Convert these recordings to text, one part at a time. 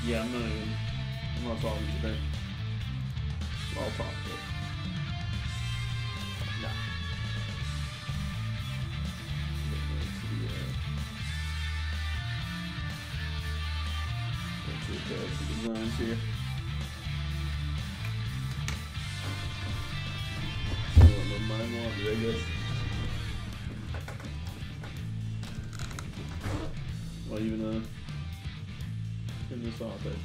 Yeah, I'm not talking today. I'll talk to it. Nah. Let's see the designs here. No mind laundry, I guess. Well, even in this office.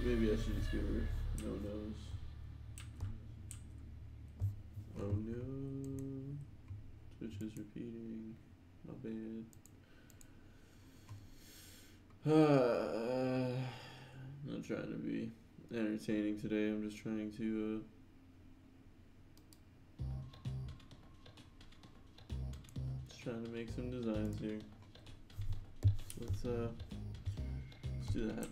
Maybe I should just give her no nose. Oh no. Twitch is repeating. Not bad. Not trying to be entertaining today. I'm just trying to make some designs here. So let's do that.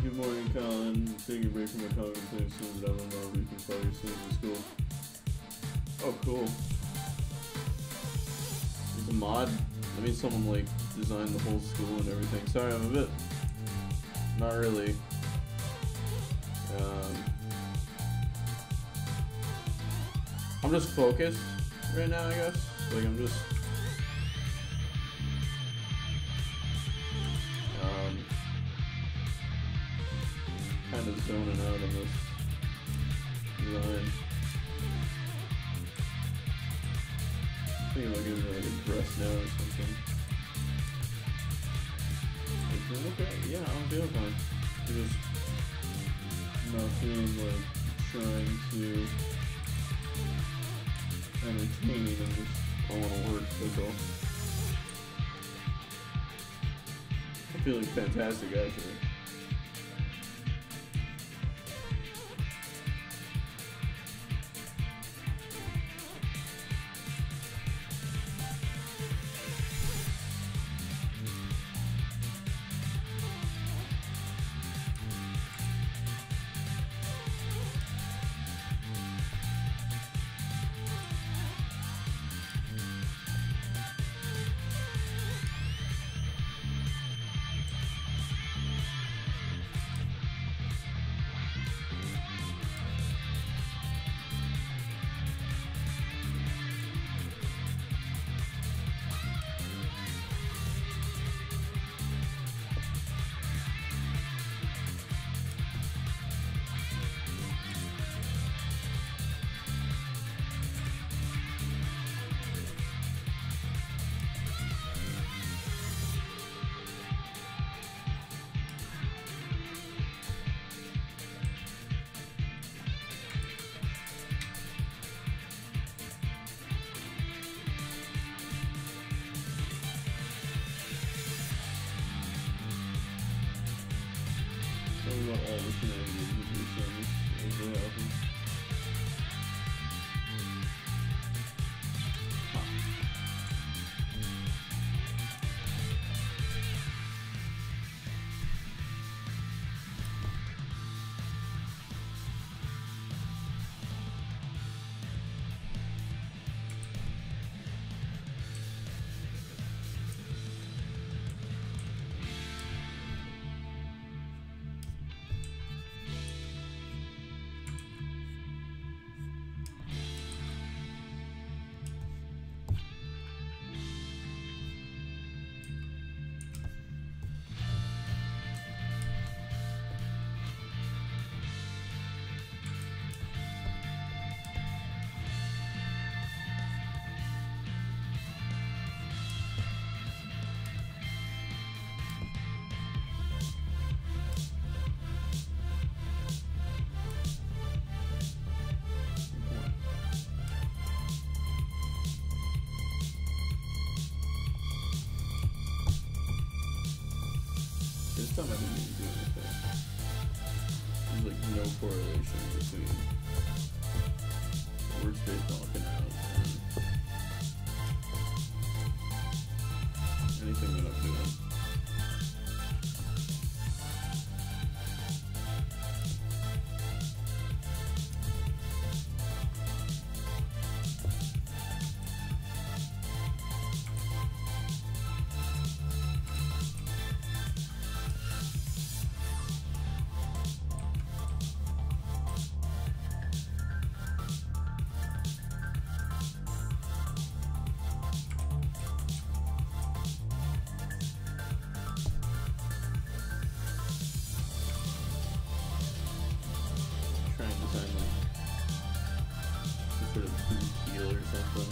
Good morning, Colin. Taking a break from my college and playing soon, but I don't know if we can follow you soon in school. Oh, cool. There's a mod. That means someone like designed the whole school and everything. Sorry, I'm a bit. Not really. I'm just focused right now, I guess. Like, I'm just. Kind of zoning out on this design. I think I'll give it like a dress now or something. Okay, yeah, I'll feel fine. I'm just not feeling like trying to entertain and just I want to work, that's all. I'm feeling fantastic actually. About all the shenanigans with these things as they happen. This time I didn't even do anything. There's like no correlation between the workspace blocking out and anything that I'm doing. Sort of blue heel or something.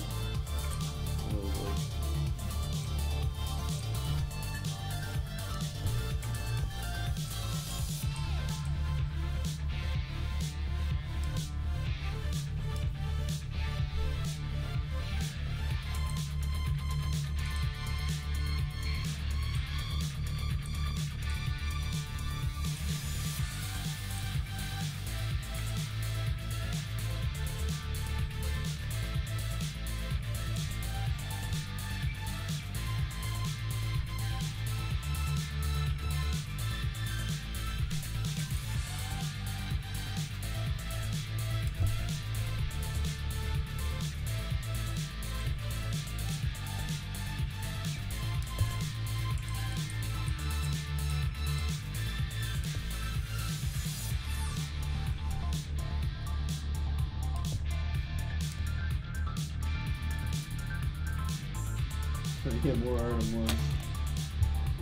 trying to get more art at once.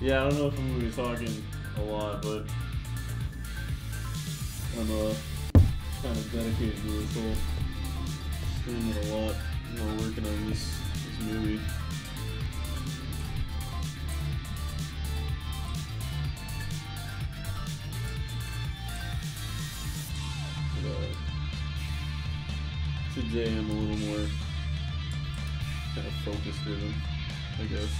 Yeah, I don't know if I'm gonna be talking a lot, but I'm kind of dedicated to this whole streaming a lot while working on this movie. But, today I'm a little more kind of focus driven, I guess.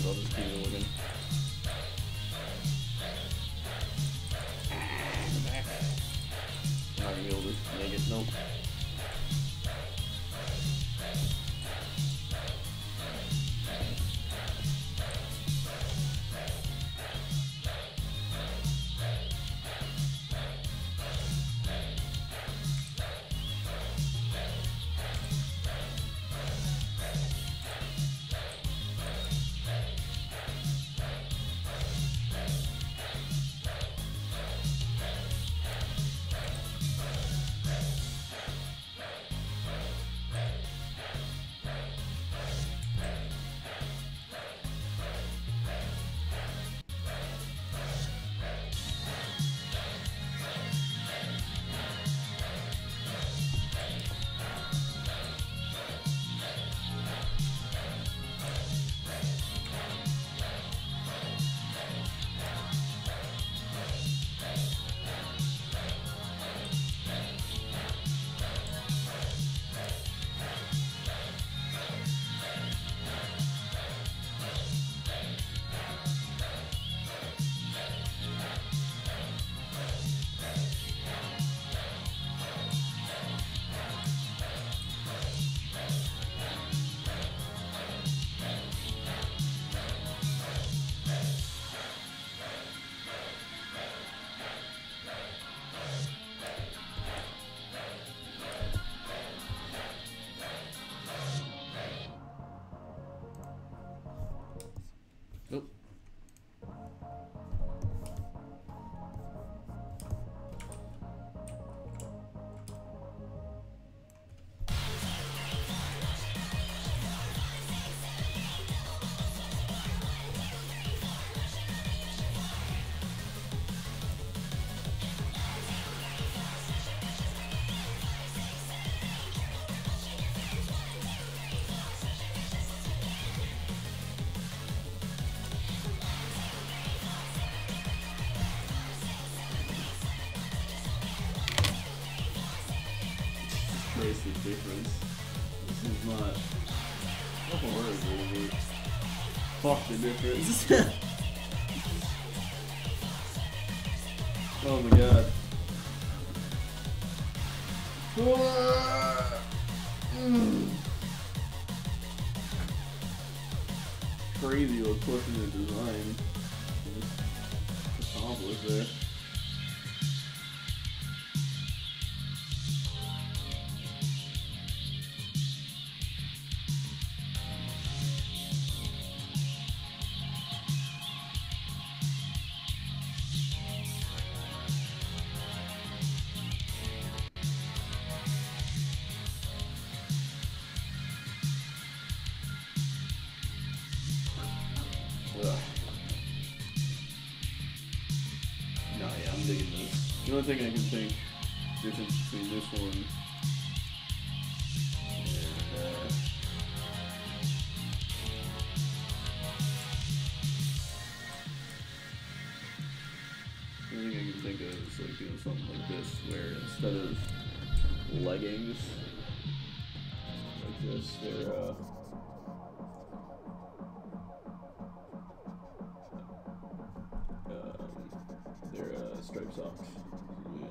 I'll just keep it looking. I'm not gonna be able to make it. Nope. Nope. Trace the difference. This is not horrible, but fuck the difference. Oh my god. Crazy what pushing the design just accomplished there. No, yeah, I'm digging this. The only thing I can think difference between this one and the only thing I can think of is like doing something like this, where instead of leggings like this, they're striped socks. Yeah.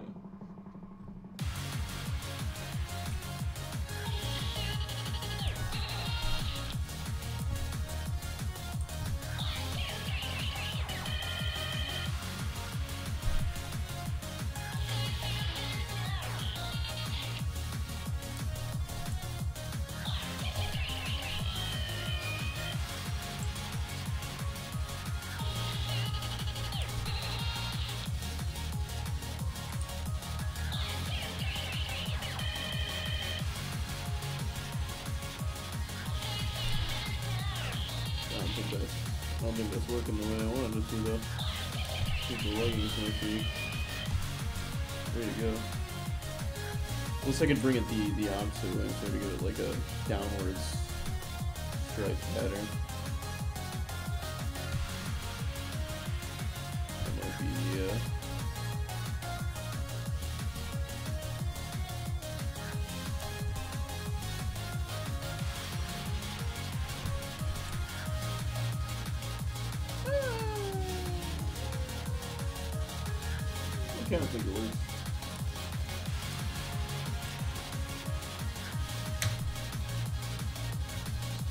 I don't think that's working the way I wanted it to though. I think the leggings might be. There you go. Unless I could bring it the opposite way and try to give it like a downwards stripe pattern. That might be kind of think it works.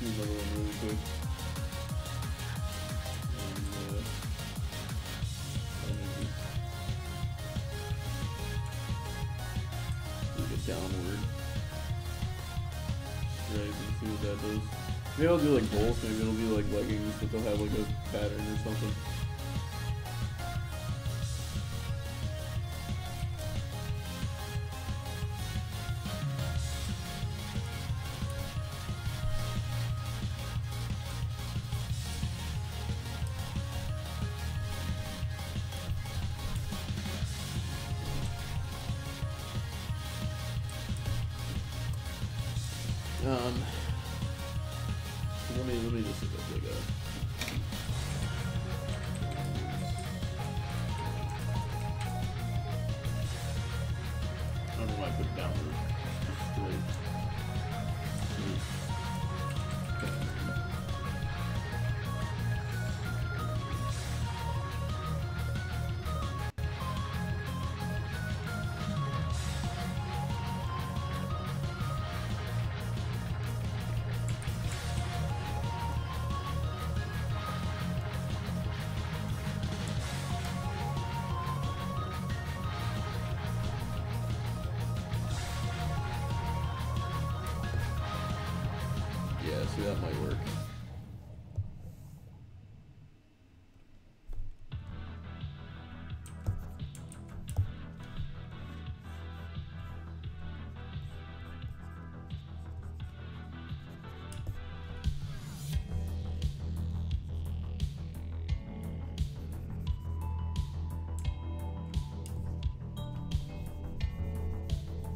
Let's do another one really quick. Downward stripe and see what that does. Maybe I'll do like both. Maybe it'll be like leggings, but they'll have like a pattern or something. Let me just look up like a. I don't know why I put it downward. Straight. See, that might work.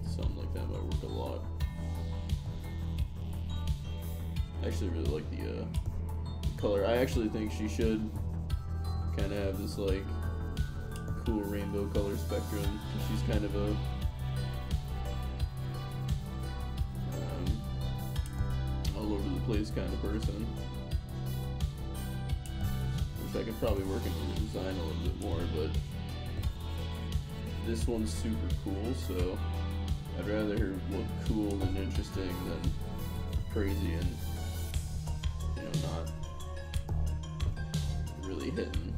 Something like that might work a lot. I actually really like the color. I actually think she should kind of have this like cool rainbow color spectrum. She's kind of a all over the place kind of person, which I could probably work into the design a little bit more, but this one's super cool, so I'd rather her look cool and interesting than crazy and not really hitting.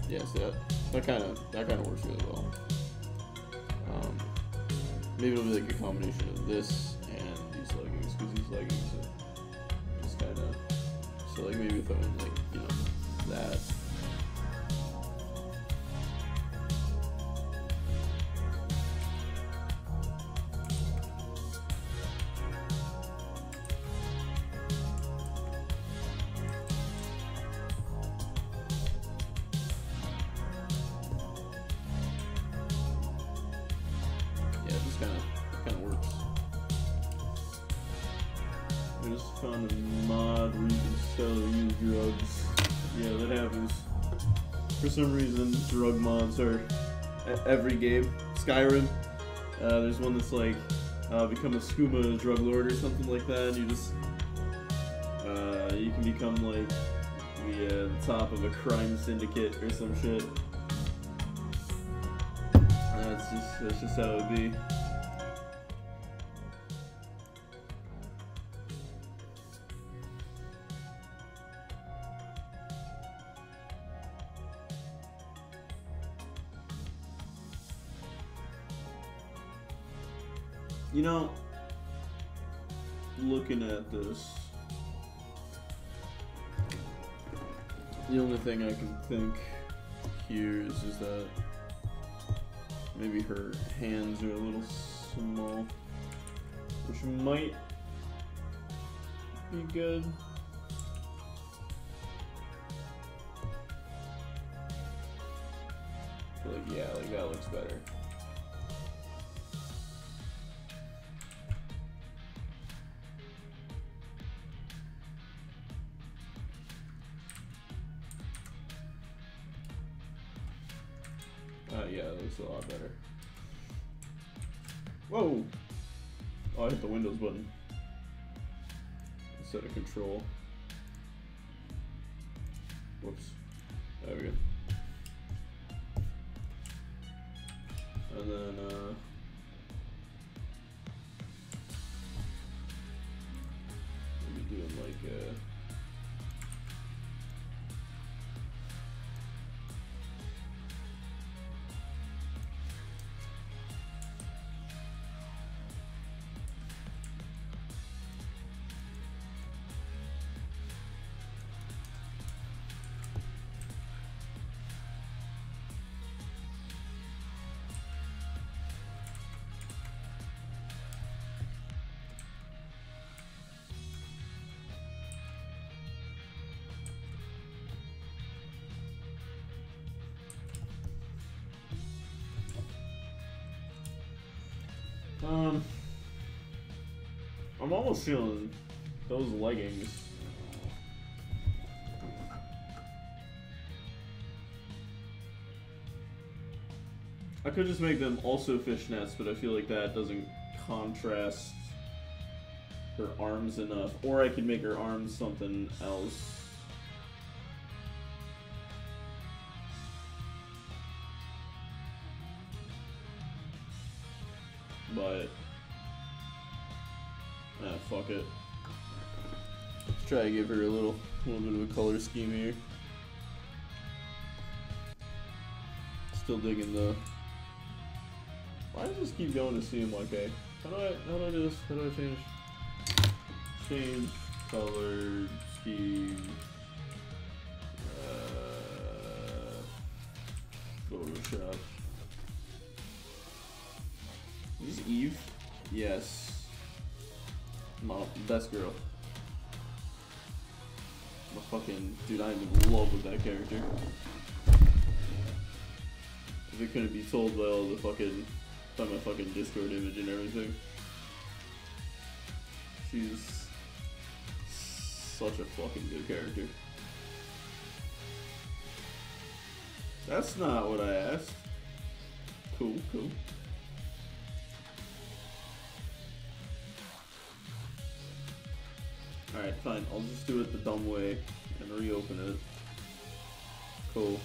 Yeah, so that kind of works really well. Maybe it'll be like a combination of this and these leggings, because these leggings are just kind of. So like maybe if I went like, you know, that. Yeah, it just kind of works. I just found a mod where you can sell or use drugs. Yeah, that happens. For some reason, drug mods are every game. Skyrim, there's one that's like, become a skooma drug lord or something like that, and you just, you can become like the top of a crime syndicate or some shit. That's just how it would be. You know, looking at this, the only thing I can think here is that maybe her hands are a little small, which might be good. But like, yeah, like that looks better. Yeah, that looks a lot better. Whoa! Oh, I hit the Windows button instead of Control. Whoops. There we go. And then, maybe doing like, I'm almost feeling those leggings. I could just make them also fishnets, but I feel like that doesn't contrast her arms enough. Or I could make her arms something else. But fuck it. Let's try to give her a little bit of a color scheme here. Still digging the. Why does this keep going to CMYK? How do I do this? How do I finish? Change color scheme. Photoshop. Is this Eve? Yes. Mom, best girl. I'm a fucking dude. I'm in love with that character. If it couldn't be told by all the fucking, by my fucking Discord image and everything. She's such a fucking good character. That's not what I asked. Cool, cool. Alright, fine. I'll just do it the dumb way and reopen it. Cool.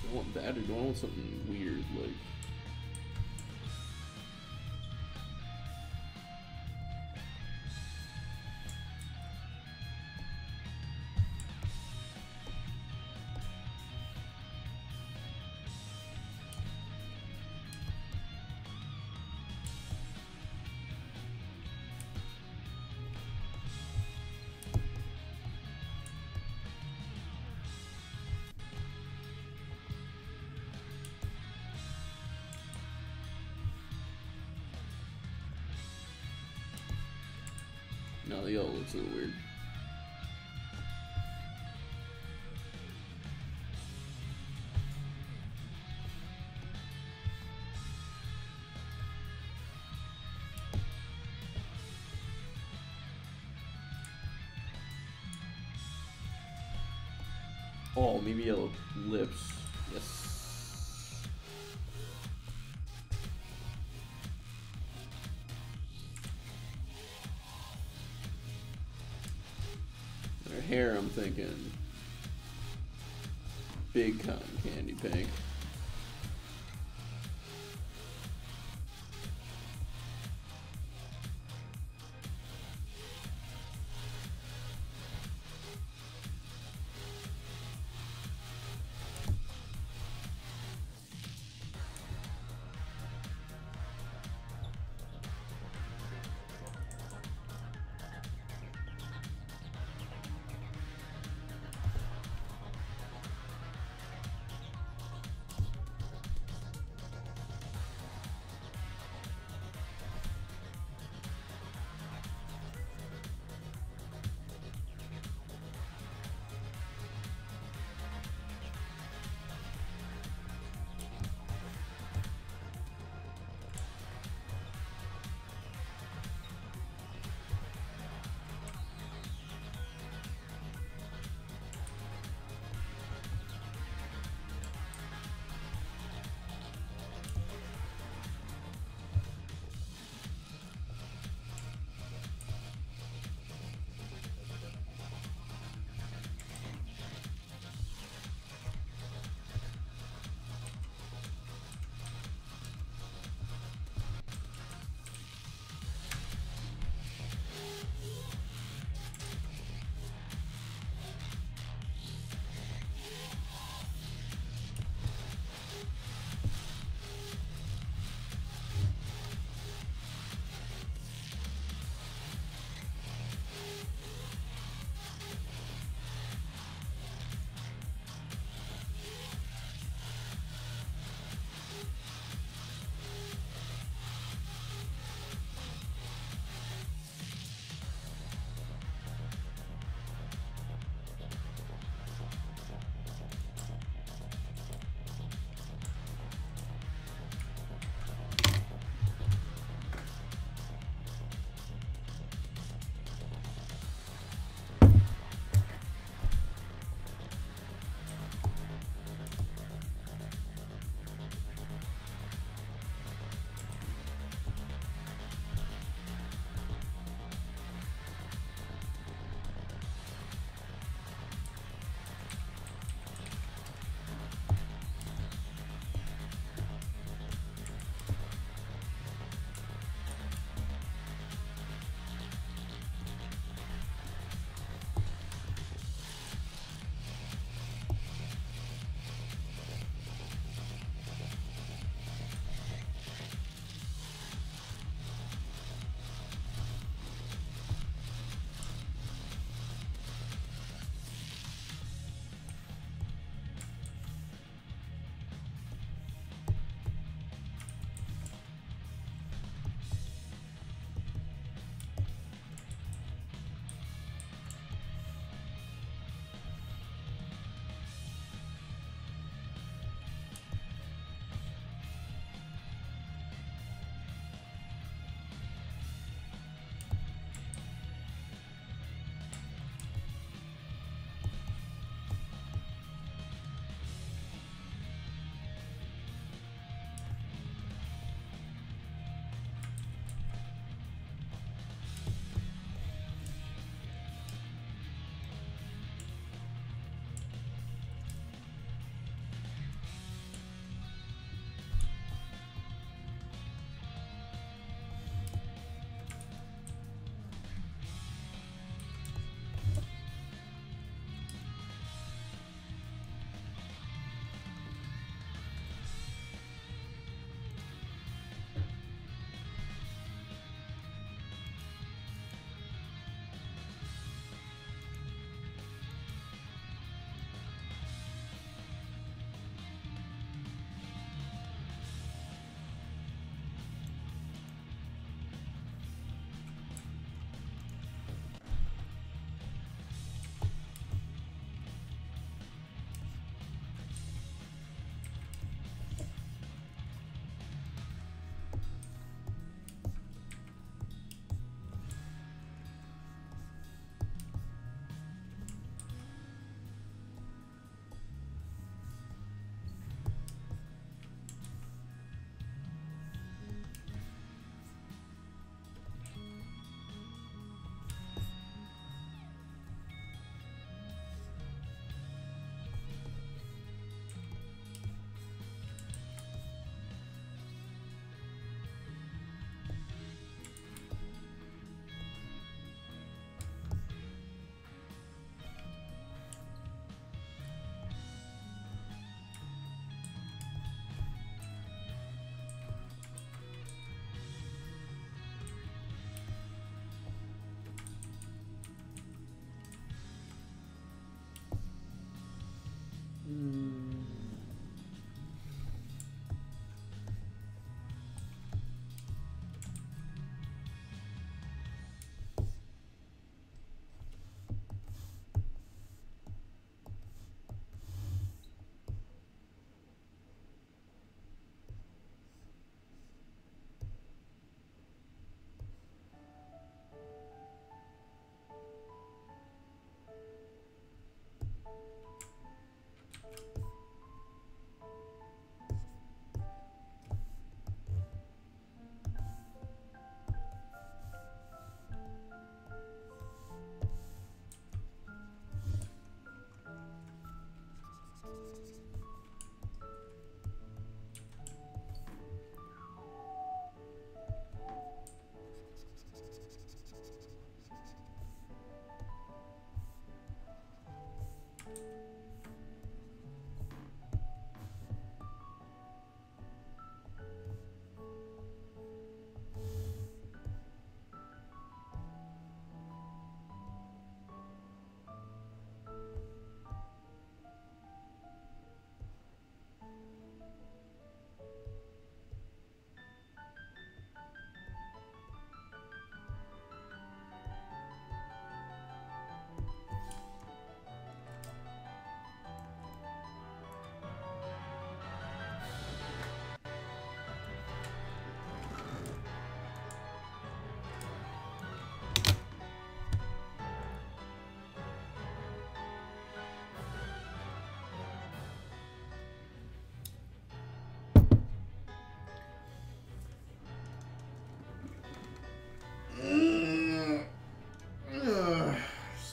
I want that, or do I want something weird, like... No, the yellow looks a little weird. Oh, maybe yellow lips. Yes. Her hair, I'm thinking big cotton candy pink.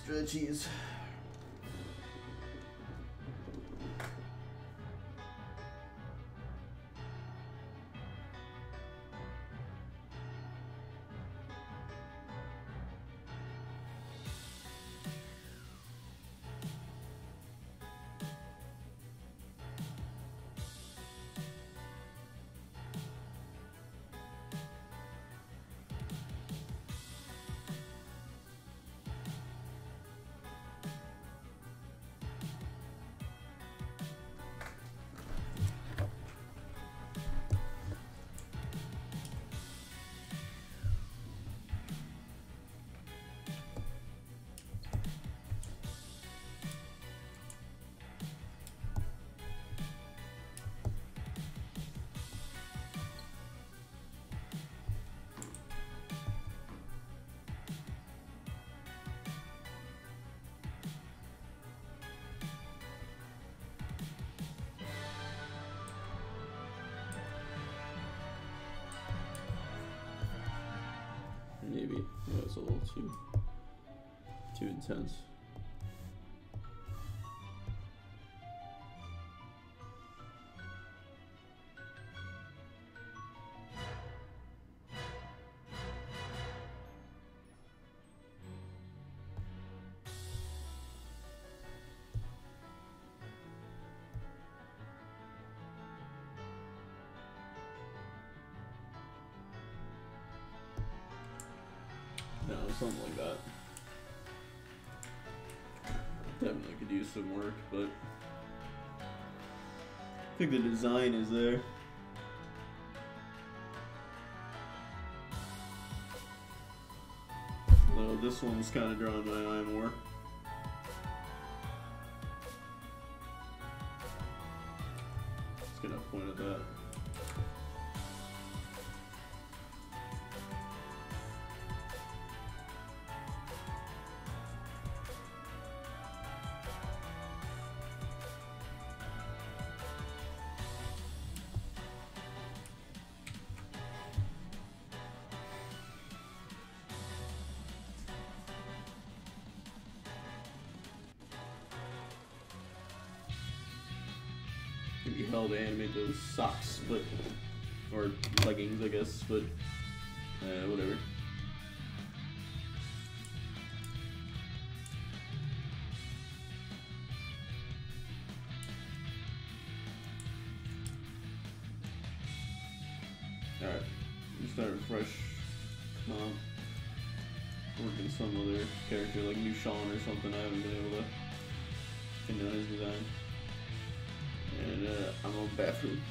Stretchies. Maybe. Yeah, it's a little too intense. No, something like that. Definitely could use some work, but I think the design is there. Though this one's kind of drawing my eye more. Just gonna point at that. Can be held to animate those socks, but or leggings, I guess, but whatever. All right, let's start a fresh comp. Working some other character like New Sean or something. I haven't been able to pin down his design. And I'm on bathroom.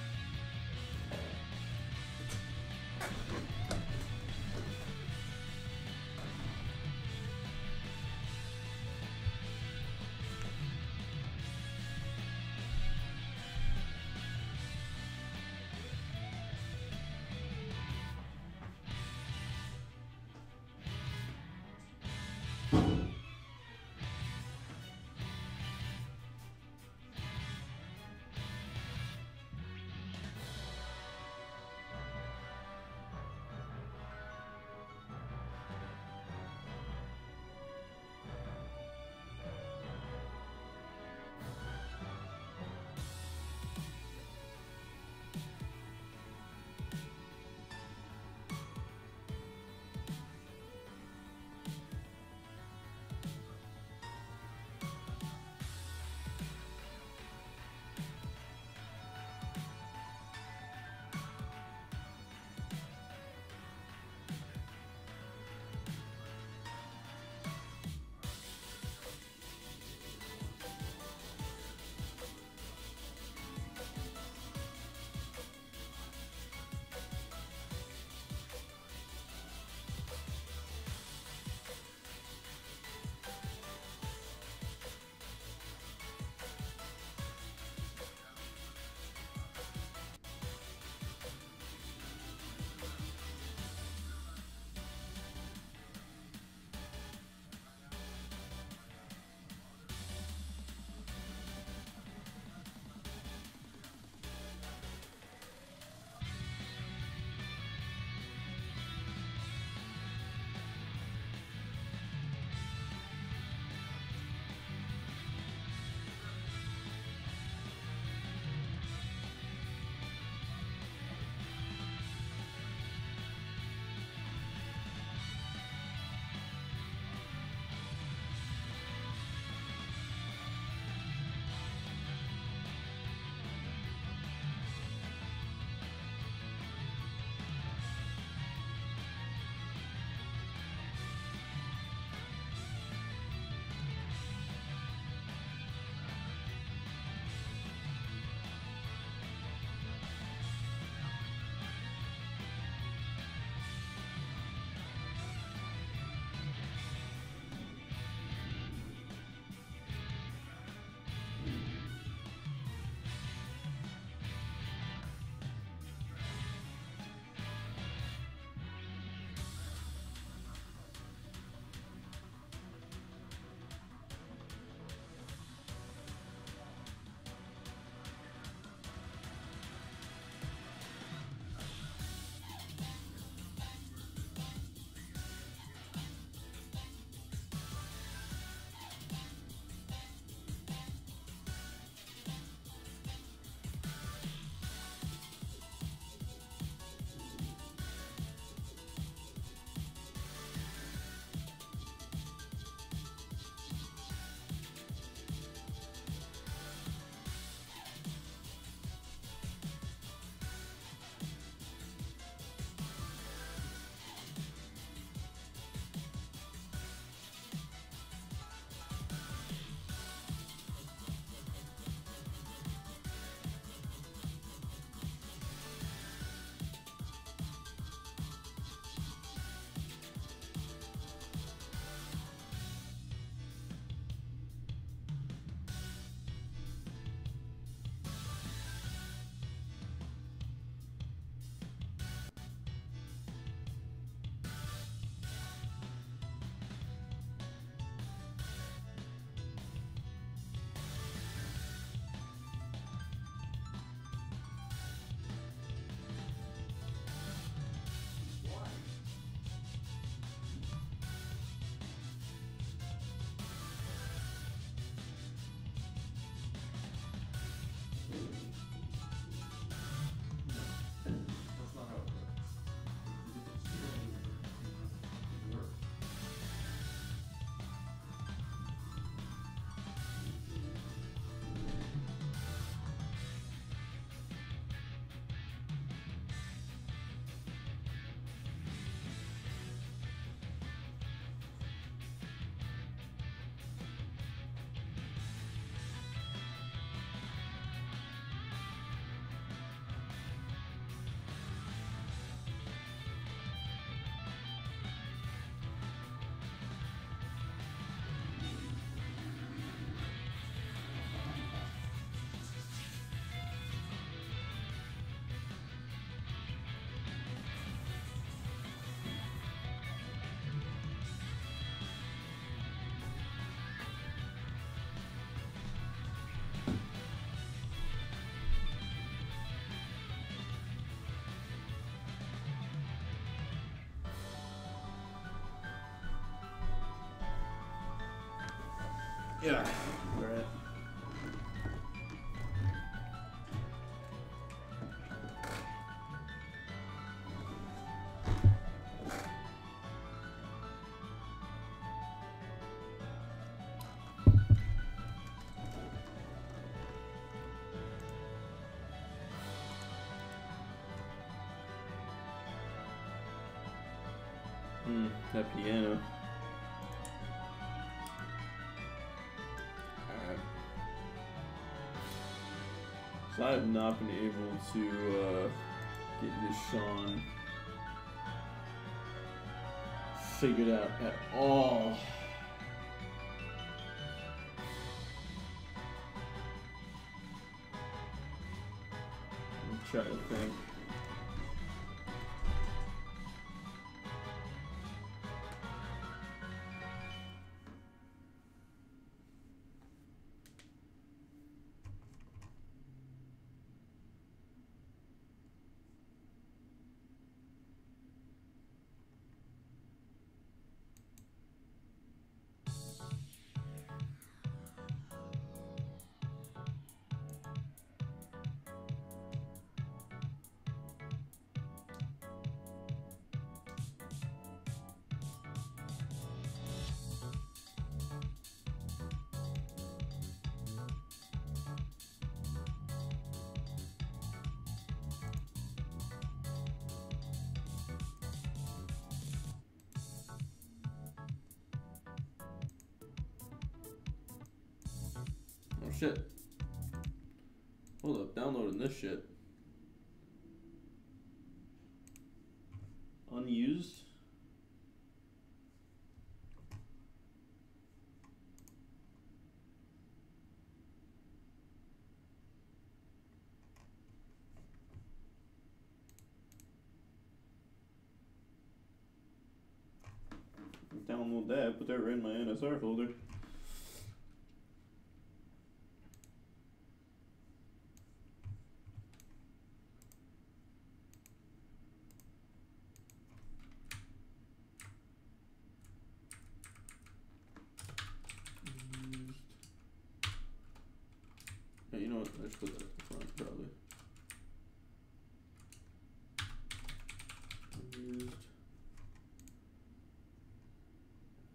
Yeah. All right. That piano. Alright. So I have not been able to get this Sean figured out at all. I'm trying to think. Oh shit. Hold up, downloading this shit. Unused? Download that, put that right in my NSR folder. Yeah, you know what? I should put that at the front, probably. Unused.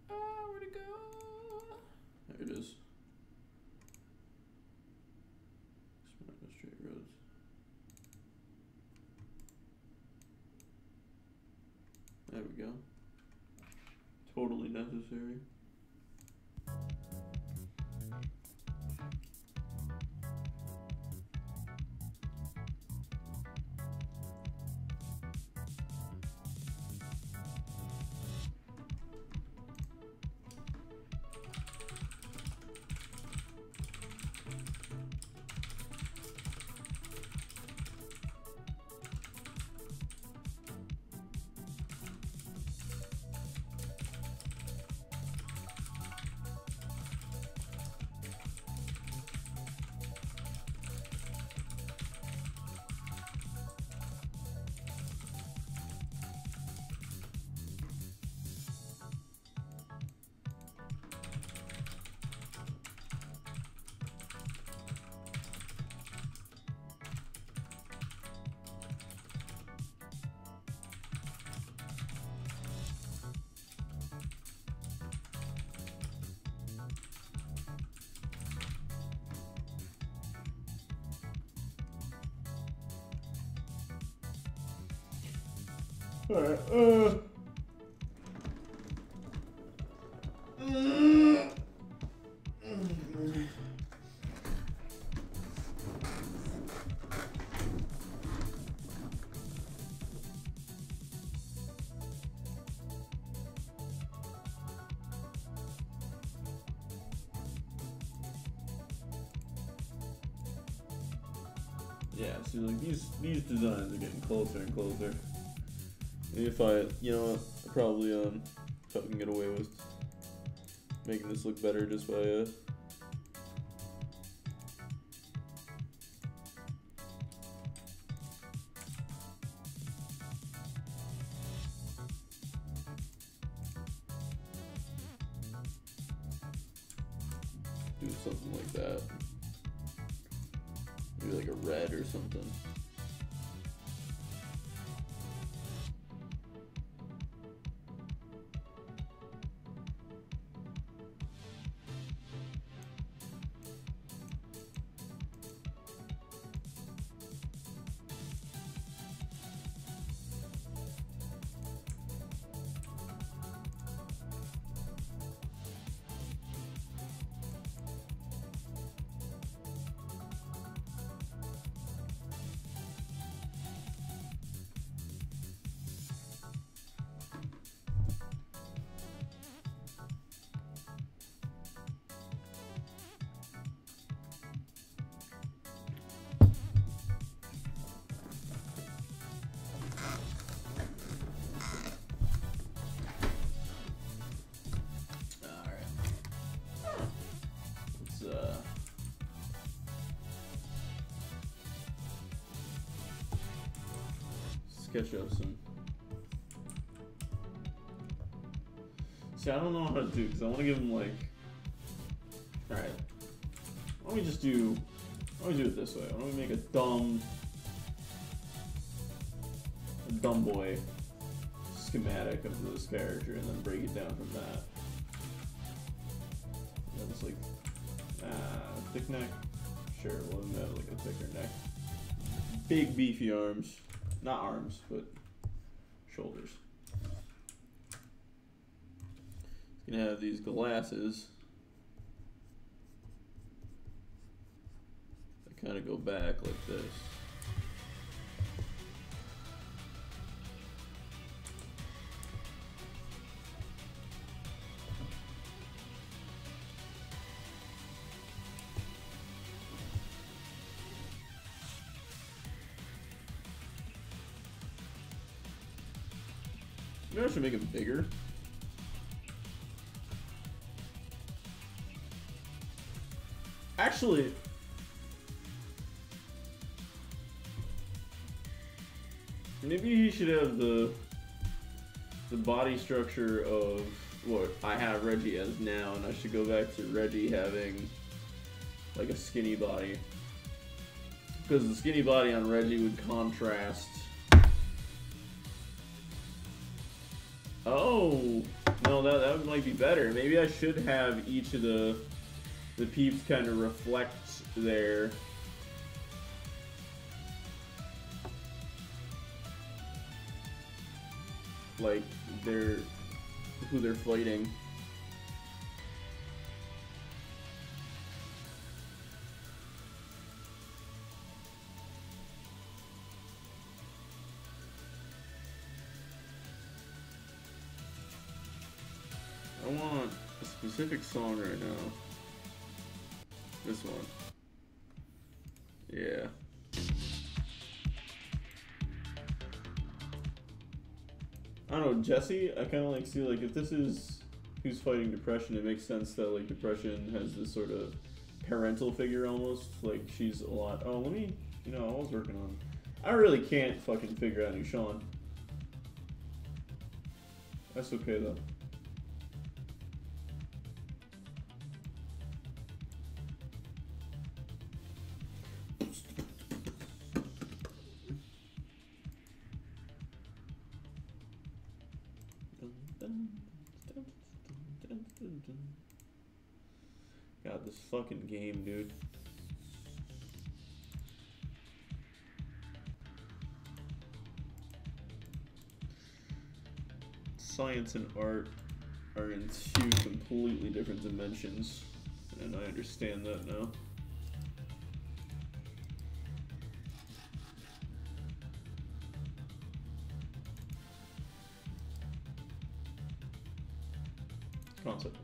Where'd it go? There it is. Smart no straight roads. There we go. Totally necessary. Alright, yeah, see, like these designs are getting closer and closer. If I, you know what, I probably if I can get away with making this look better just by something like that. Maybe like a red or something. Sketch up some. See, I don't know how to do because I want to give him like. All right. Why don't we just do? Why don't we do it this way? Why don't we make a dumb boy schematic of this character and then break it down from that. Yeah, just like thick neck. Sure, we'll have like a thicker neck. Big beefy arms. Not arms, but shoulders. He's gonna have these glasses that kind of go back like this. Maybe I should make it bigger. Actually, maybe he should have the body structure of what I have Reggie as now, and I should go back to Reggie having like a skinny body. Because the skinny body on Reggie would contrast. Oh, no, that might be better. Maybe I should have each of the peeps kind of reflect their like who they're fighting. I want a specific song right now. This one. Yeah. I don't know, Jesse, I kind of like see like if this is who's fighting depression, it makes sense that like depression has this sort of parental figure almost. Like she's a lot. Oh, let me, I was working on. I really can't fucking figure out new Sean. That's okay though. God, this fucking game, dude. Science and art are in two completely different dimensions, and I understand that now. Concept.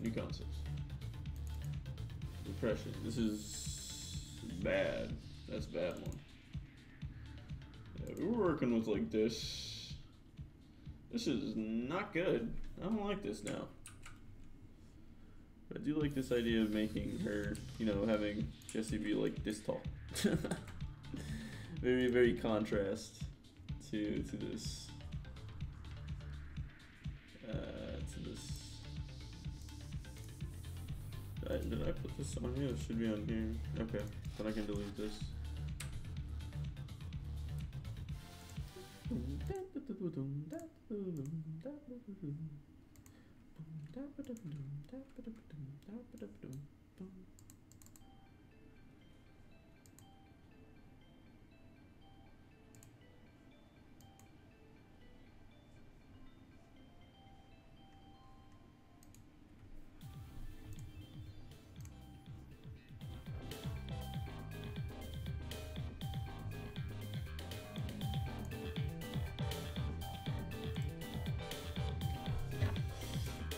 New concepts. Depression. This is bad. That's a bad one. Yeah, we were working with like this. This is not good. I don't like this now. But I do like this idea of making her, having Jessie be like this tall. Very, very contrast to this. Did I put this on here? It should be on here. Okay, then I can delete this.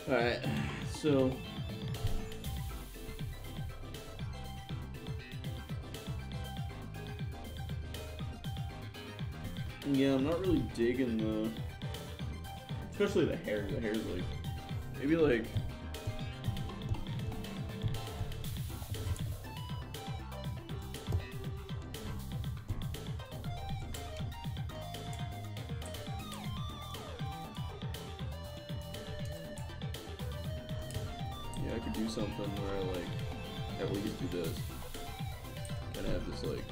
Alright, so yeah, I'm not really digging the, especially the hair. The hair's like, maybe like, yeah, I could do something where I like at least do this and have this like.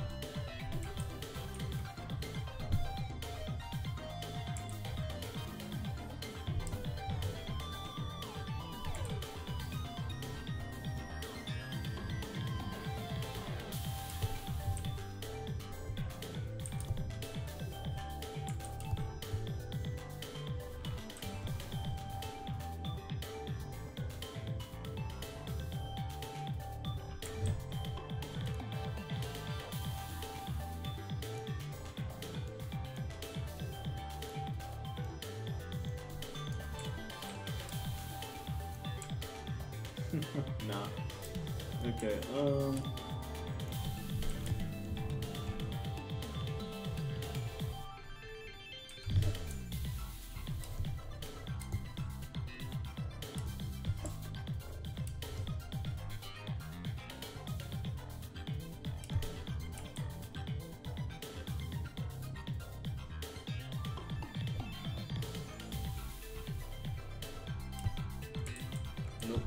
Nah. Okay, nope.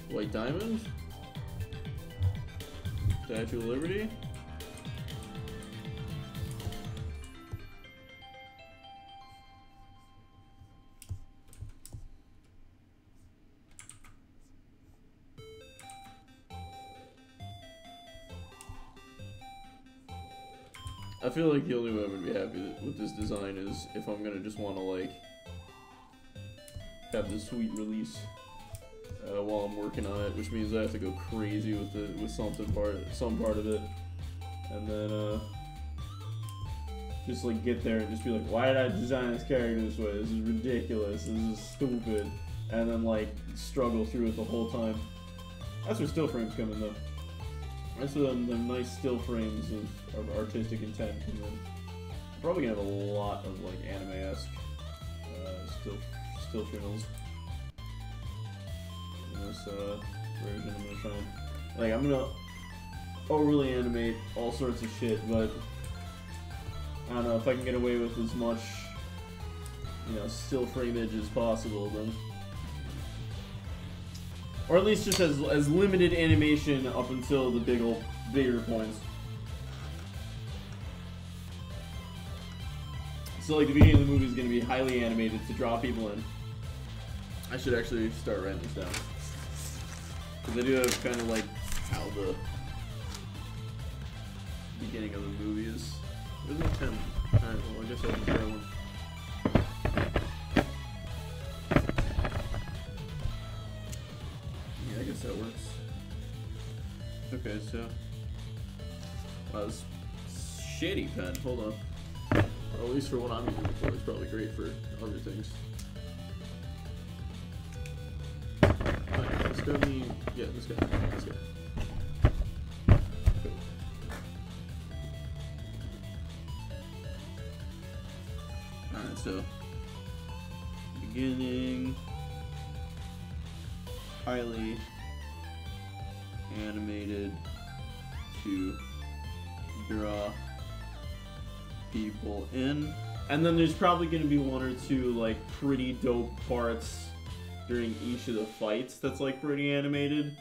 White diamond? Statue of Liberty? I feel like the only way I'm gonna be happy with this design is if I'm gonna just wanna like have this sweet release while I'm working on it, which means I have to go crazy with some part of it, and then just like get there and just be like, why did I design this character this way? This is ridiculous. This is stupid, and then like struggle through it the whole time. That's where still frames come in though. That's the nice still frames of artistic intent, and then I'm probably gonna have a lot of like anime-esque still frames. This version I'm gonna try and, like, I'm gonna overly animate all sorts of shit, but I don't know if I can get away with as much, you know, still frame image as possible, then, or at least just as limited animation up until the bigger points. So like the beginning of the movie is gonna be highly animated to draw people in. I should actually start writing this down. Because I do have kind of like how the beginning of the movie is. There's no 10. Alright, well, I guess I'll just try one. Yeah, I guess that works. Okay, so. Wow, this shitty pen. Hold on. Or at least for what I'm using it for, it's probably great for other things. Let's go me, yeah, this guy. Cool. Alright, so beginning, highly animated to draw people in. And then there's probably going to be one or two, like, pretty dope parts during each of the fights that's, like, pretty animated.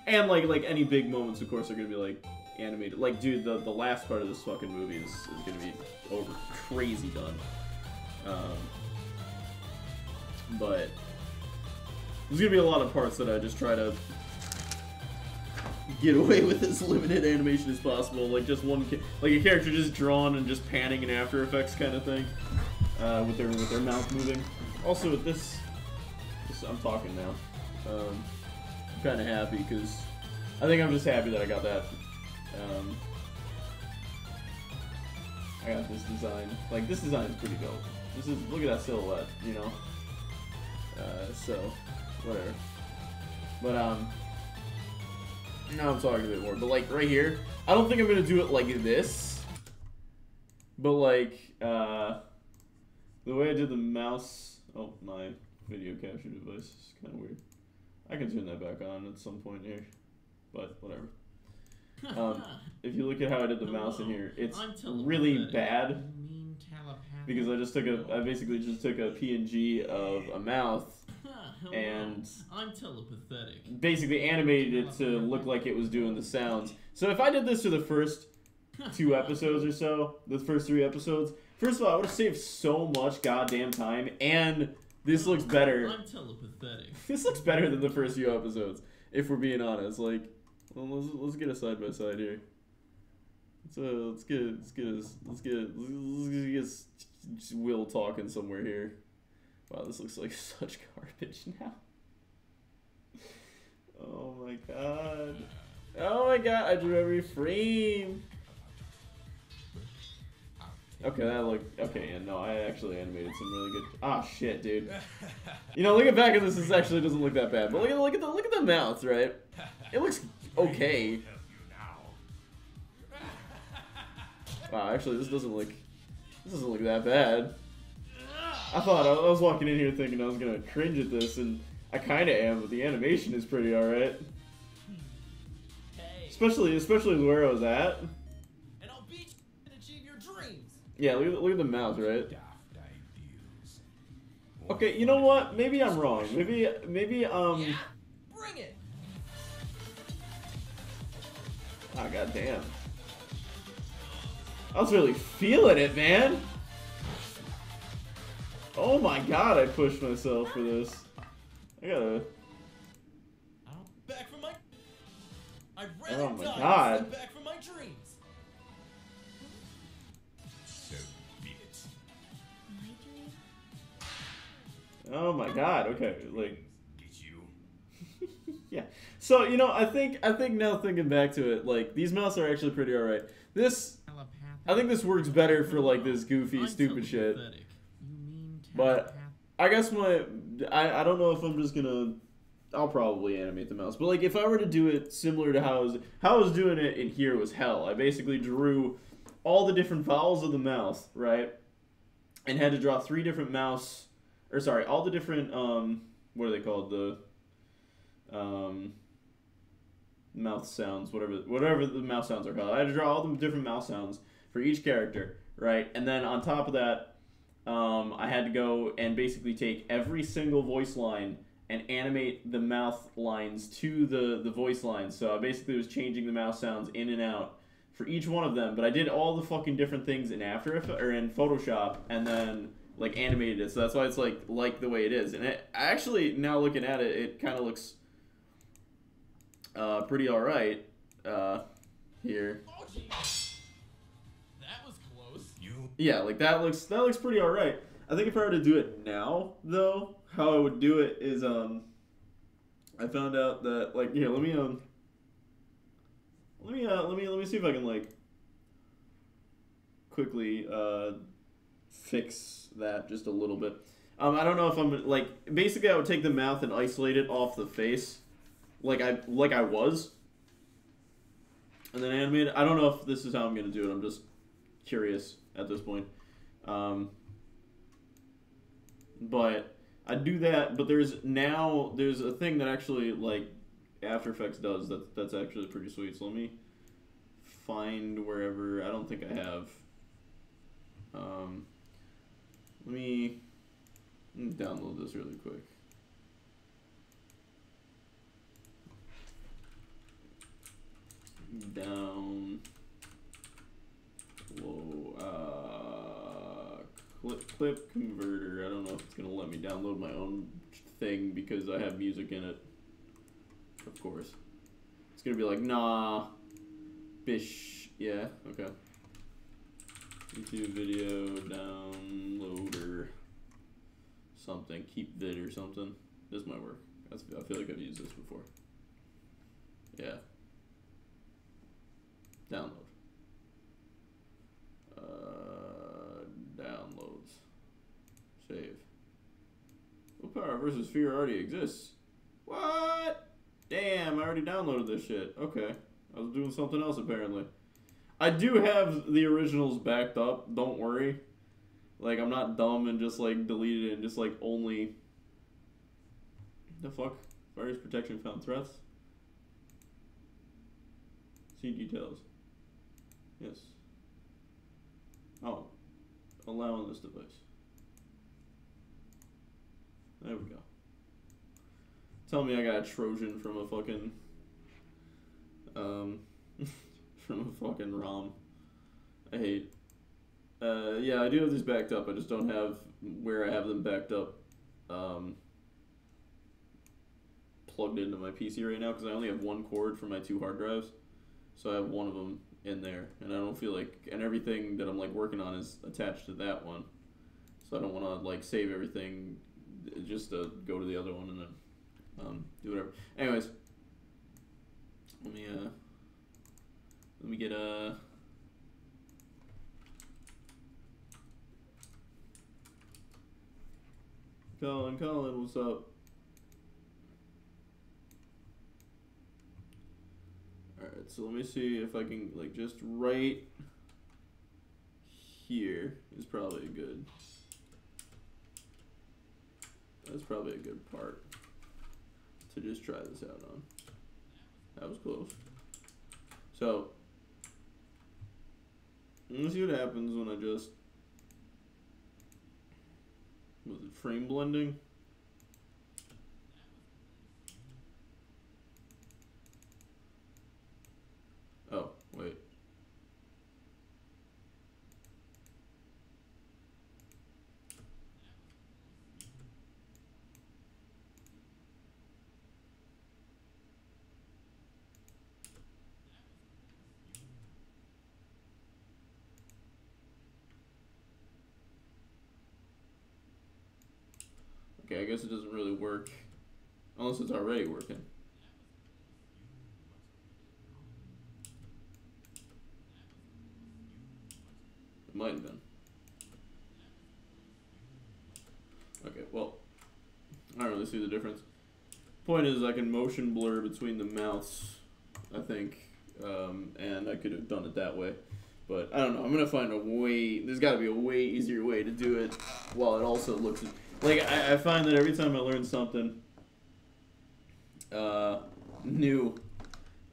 And, like any big moments, of course, are going to be, like, animated. Like, dude, the last part of this fucking movie is going to be over crazy done. But there's going to be a lot of parts that I just try to get away with as limited animation as possible. Like, just one, like a character just drawn and just panning in After Effects kind of thing. With their mouth moving. Also, with this I'm talking now. I'm kind of happy because I think I'm just happy that I got that. I got this design. Like, this design is pretty dope. Look at that silhouette, you know. So whatever. But now I'm talking a bit more. But like right here, I don't think I'm gonna do it like this. But like the way I did the mouse. Oh, my video capture device is kind of weird. I can turn that back on at some point here, but whatever. If you look at how I did the mouse in here, it's really bad because I basically just took a PNG of a mouth and I'm telepathetic. Basically animated it to look like it was doing the sounds. So if I did this for the first 2 episodes or so, the first 3 episodes, first of all, I would have saved so much goddamn time, and this looks better. I'm telepathetic. This looks better than the first few episodes, if we're being honest. Like, well, let's get a side by side here. Let's get Will talking somewhere here. Wow, this looks like such garbage now. Oh my god. Oh my god, I drew every frame. Okay, that looked okay. And no, I actually animated some really good. Ah, shit, dude. You know, looking back at this, this actually doesn't look that bad. But look at the mouth, right? It looks okay. Wow, actually, this doesn't look that bad. I thought I was walking in here thinking I was gonna cringe at this, and I kind of am. But the animation is pretty alright. Especially where I was at. Yeah, look at the mouth, right? Okay, you know what? Maybe I'm wrong. Maybe Yeah, bring it. Ah, goddamn. I was really feeling it, man. Oh my god, I pushed myself for this. I gotta. Back from my. Oh my god. Back from my dreams. Oh my god, okay, like yeah. So, you know, I think now thinking back to it, like these mouse are actually pretty alright. I think this works better for like this goofy, stupid shit. But I guess I don't know if I'm just gonna I'll probably animate the mouse. But like if I were to do it similar to how I was doing it in here was hell. I basically drew all the different vowels of the mouth, right? And had to draw 3 different mouse all the different, what are they called? The, mouth sounds, whatever the mouth sounds are called. I had to draw all the different mouth sounds for each character, right? And then on top of that, I had to go and basically take every single voice line and animate the mouth lines to the voice lines. So I basically was changing the mouth sounds in and out for each one of them. But I did all the fucking different things in After Effects, or in Photoshop, and then like animated it, so that's why it's like the way it is. And it actually, now looking at it, it kind of looks pretty alright here. Oh, geez. That was close. Yeah, like that looks pretty alright. I think if I were to do it now, though, how I would do it is I found out that like here, let me see if I can like quickly fix that just a little bit. I don't know if I'm like basically I would take the mouth and isolate it off the face, like I was, and then animate it. I don't know if this is how I'm gonna do it. I'm just curious at this point. But I do that. But there's a thing that actually like After Effects does that's actually pretty sweet. So let me find wherever. I don't think I have. Let me download this really quick. Clip converter. I don't know if it's gonna let me download my own thing because I have music in it. Of course, it's gonna be like, nah, bish. Yeah, okay. YouTube video downloader. Something. Keep vid or something. This might work. I feel like I've used this before. Yeah. Download. Downloads. Save. Willpower versus fear already exists. What? Damn, I already downloaded this shit. Okay. I was doing something else apparently. I do have the originals backed up, don't worry. Like, I'm not dumb and just like deleted it and just like only... The fuck? Virus protection found threats? See details. Yes. Oh. Allow on this device. There we go. Tell me I got a Trojan from a fucking... from a fucking ROM. I hate... yeah, I do have these backed up. I just don't have where I have them backed up plugged into my PC right now because I only have one cord for my 2 hard drives. So I have one of them in there, and I don't feel like, and everything that I'm like working on is attached to that one. So I don't want to like save everything just to go to the other one and then do whatever. Anyways, let me get a. Colin, what's up? Alright, so let me see if I can, like, just right here is probably a good. That's probably a good part to just try this out on. That was close. So, let's see what happens when I just. Was it frame blending? Oh, wait. Okay, I guess it doesn't really work unless it's already working. It might have been. Okay, well, I don't really see the difference. Point is, I can motion blur between the mouths, I think, and I could have done it that way. But I don't know. I'm gonna find a way. There's got to be a way easier way to do it while it also looks. Like, I find that every time I learn something new,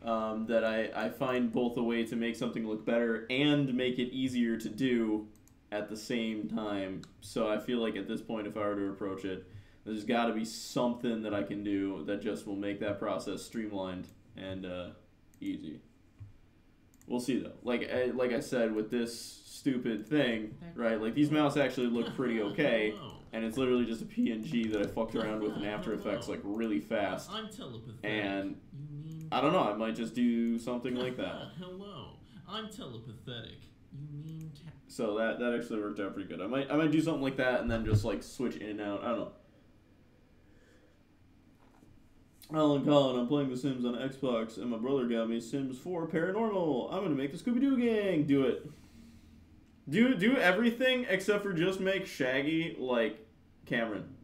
that I find both a way to make something look better and make it easier to do at the same time. So I feel like at this point, if I were to approach it, there's got to be something that I can do that just will make that process streamlined and easy. We'll see, though. Like I said, with this stupid thing, right? Like, these mouse actually look pretty okay. And it's literally just a PNG that I fucked around with in After Effects like really fast. I'm telepathetic. And I don't know, I might just do something like that. Hello, I'm telepathetic. You mean so that actually worked out pretty good. I might do something like that and then just like switch in and out. I don't know. Alan Colin, I'm playing The Sims on Xbox and my brother got me Sims 4 Paranormal. I'm gonna make the Scooby-Doo gang. Do it. Do everything except for just make Shaggy like Cameron.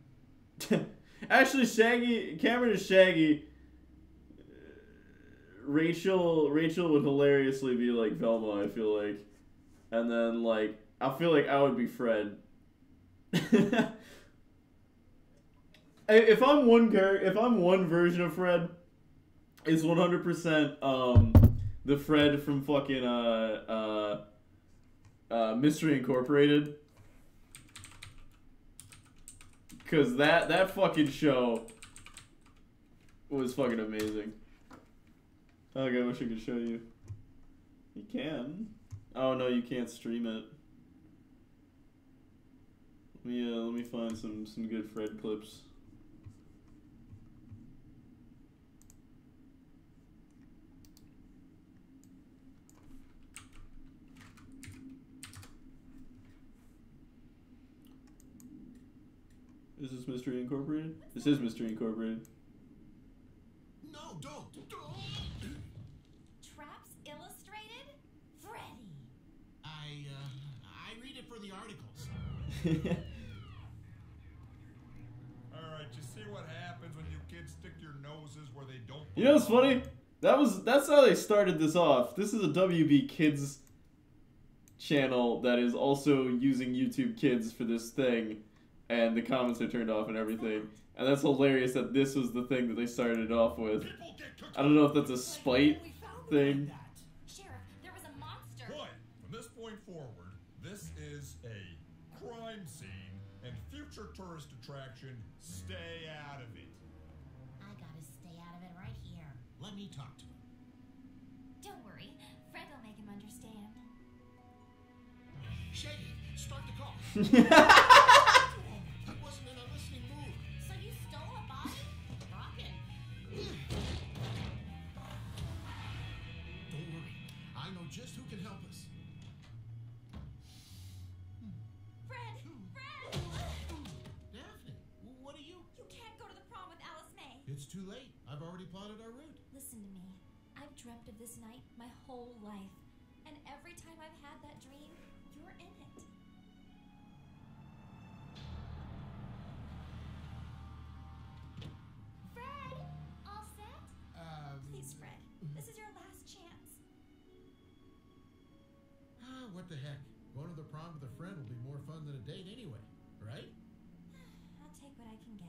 Actually, Cameron is Shaggy. Rachel would hilariously be like Velma, I feel like. And then like I feel like I would be Fred. If I'm one version of Fred, it's 100% the Fred from fucking Mystery Incorporated. Cause that fucking show was fucking amazing. Okay, I wish I could show you. You can. Oh no, you can't stream it. Let me find some good Fred clips. Is this Mystery Incorporated? This is Mystery Incorporated. No, don't. Traps Illustrated? Freddy. I read it for the articles. Alright, you see what happens when you kids stick your noses where they don't. You know what's funny? That's how they started this off. This is a WB Kids channel that is also using YouTube Kids for this thing, and the comments are turned off and everything. And that's hilarious that this was the thing that they started it off with. I don't know if that's a spite thing. Sheriff, there was a monster. Quiet. From this point forward, this is a crime scene and future tourist attraction. Stay out of it. I gotta stay out of it right here. Let me talk to him. Don't worry, Fred will make him understand. Shady, start the call. I wasn't in a listening mood. So you stole a body? Rockin'. Don't worry. I know just who can help us. Fred! Fred! Daphne, what are you? You can't go to the prom with Alice May. It's too late. I've already plotted our route. Listen to me. I've dreamt of this night my whole life. And every time I've had that dream, you're in it. Fred! All set? Please, Fred. This is your last chance. What the heck? Going to the prom with a friend will be more fun than a date anyway, right? I'll take what I can get.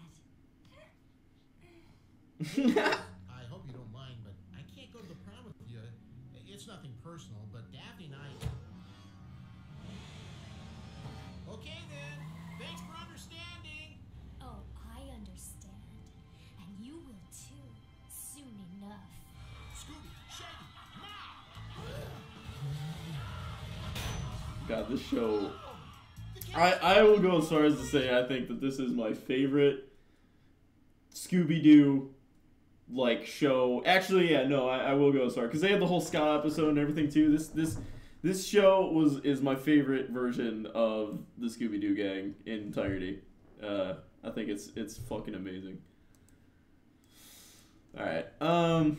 I hope you don't mind, but I can't go to the prom with you. It's nothing personal, but Daphne and I... Okay then. Thanks for understanding. Oh, I understand. And you will too, soon enough. Scooby, Shaggy, now! God, this show... I will go as far as to say I think that this is my favorite Scooby-Doo like show. Actually, yeah, no, I will go as far because they had the whole ska episode and everything too. This show is my favorite version of the Scooby-Doo gang in entirety. I think it's fucking amazing. All right. I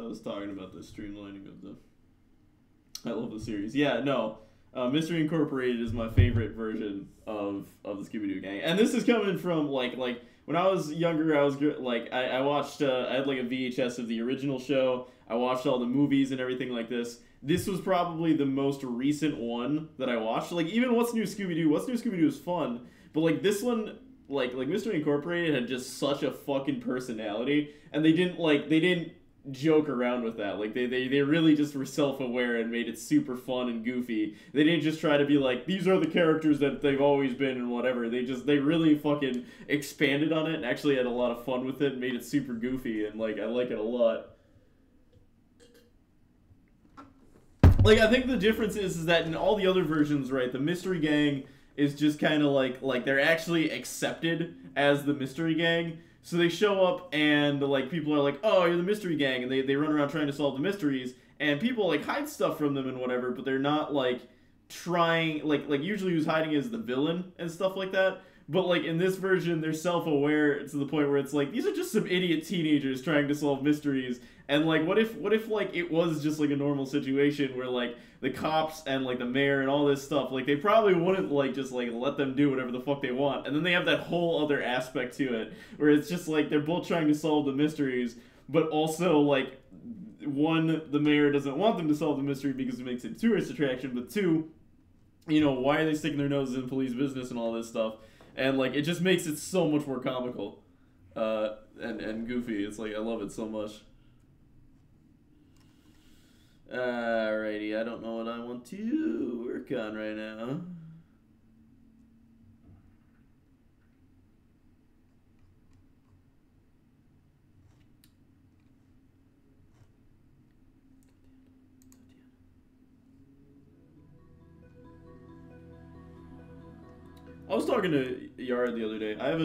was talking about the streamlining of the. I love the series. Yeah, no. Mystery Incorporated is my favorite version of the Scooby-Doo gang, and this is coming from like when I was younger. I was like I watched. I had like a VHS of the original show. I watched all the movies and everything like this. This was probably the most recent one that I watched. Like even What's New Scooby-Doo. What's New Scooby-Doo is fun, but like this one, like Mystery Incorporated had just such a fucking personality, and they didn't joke around with that. Like they really just were self-aware and made it super fun and goofy. They didn't just try to be like, these are the characters that they've always been and whatever. They really fucking expanded on it and actually had a lot of fun with it and made it super goofy, and like I like it a lot. Like I think the difference is that in all the other versions, right, the Mystery Gang is just kind of like they're actually accepted as the Mystery Gang. So they show up and like people are like, oh, you're the Mystery Gang, and they run around trying to solve the mysteries, and people like hide stuff from them and whatever, but they're not like trying like usually who's hiding is the villain and stuff like that. But like in this version, they're self-aware to the point where it's like these are just some idiot teenagers trying to solve mysteries. And like what if like it was just like a normal situation where like the cops and like the mayor and all this stuff, like they probably wouldn't like just like let them do whatever the fuck they want. And then they have that whole other aspect to it where it's just like they're both trying to solve the mysteries, but also like one, the mayor doesn't want them to solve the mystery because it makes it a tourist attraction, but two, you know, why are they sticking their noses in police business and all this stuff? And like it just makes it so much more comical and goofy. It's like I love it so much. Alrighty, I don't know what I want to work on right now. I was talking to Yara the other day. I've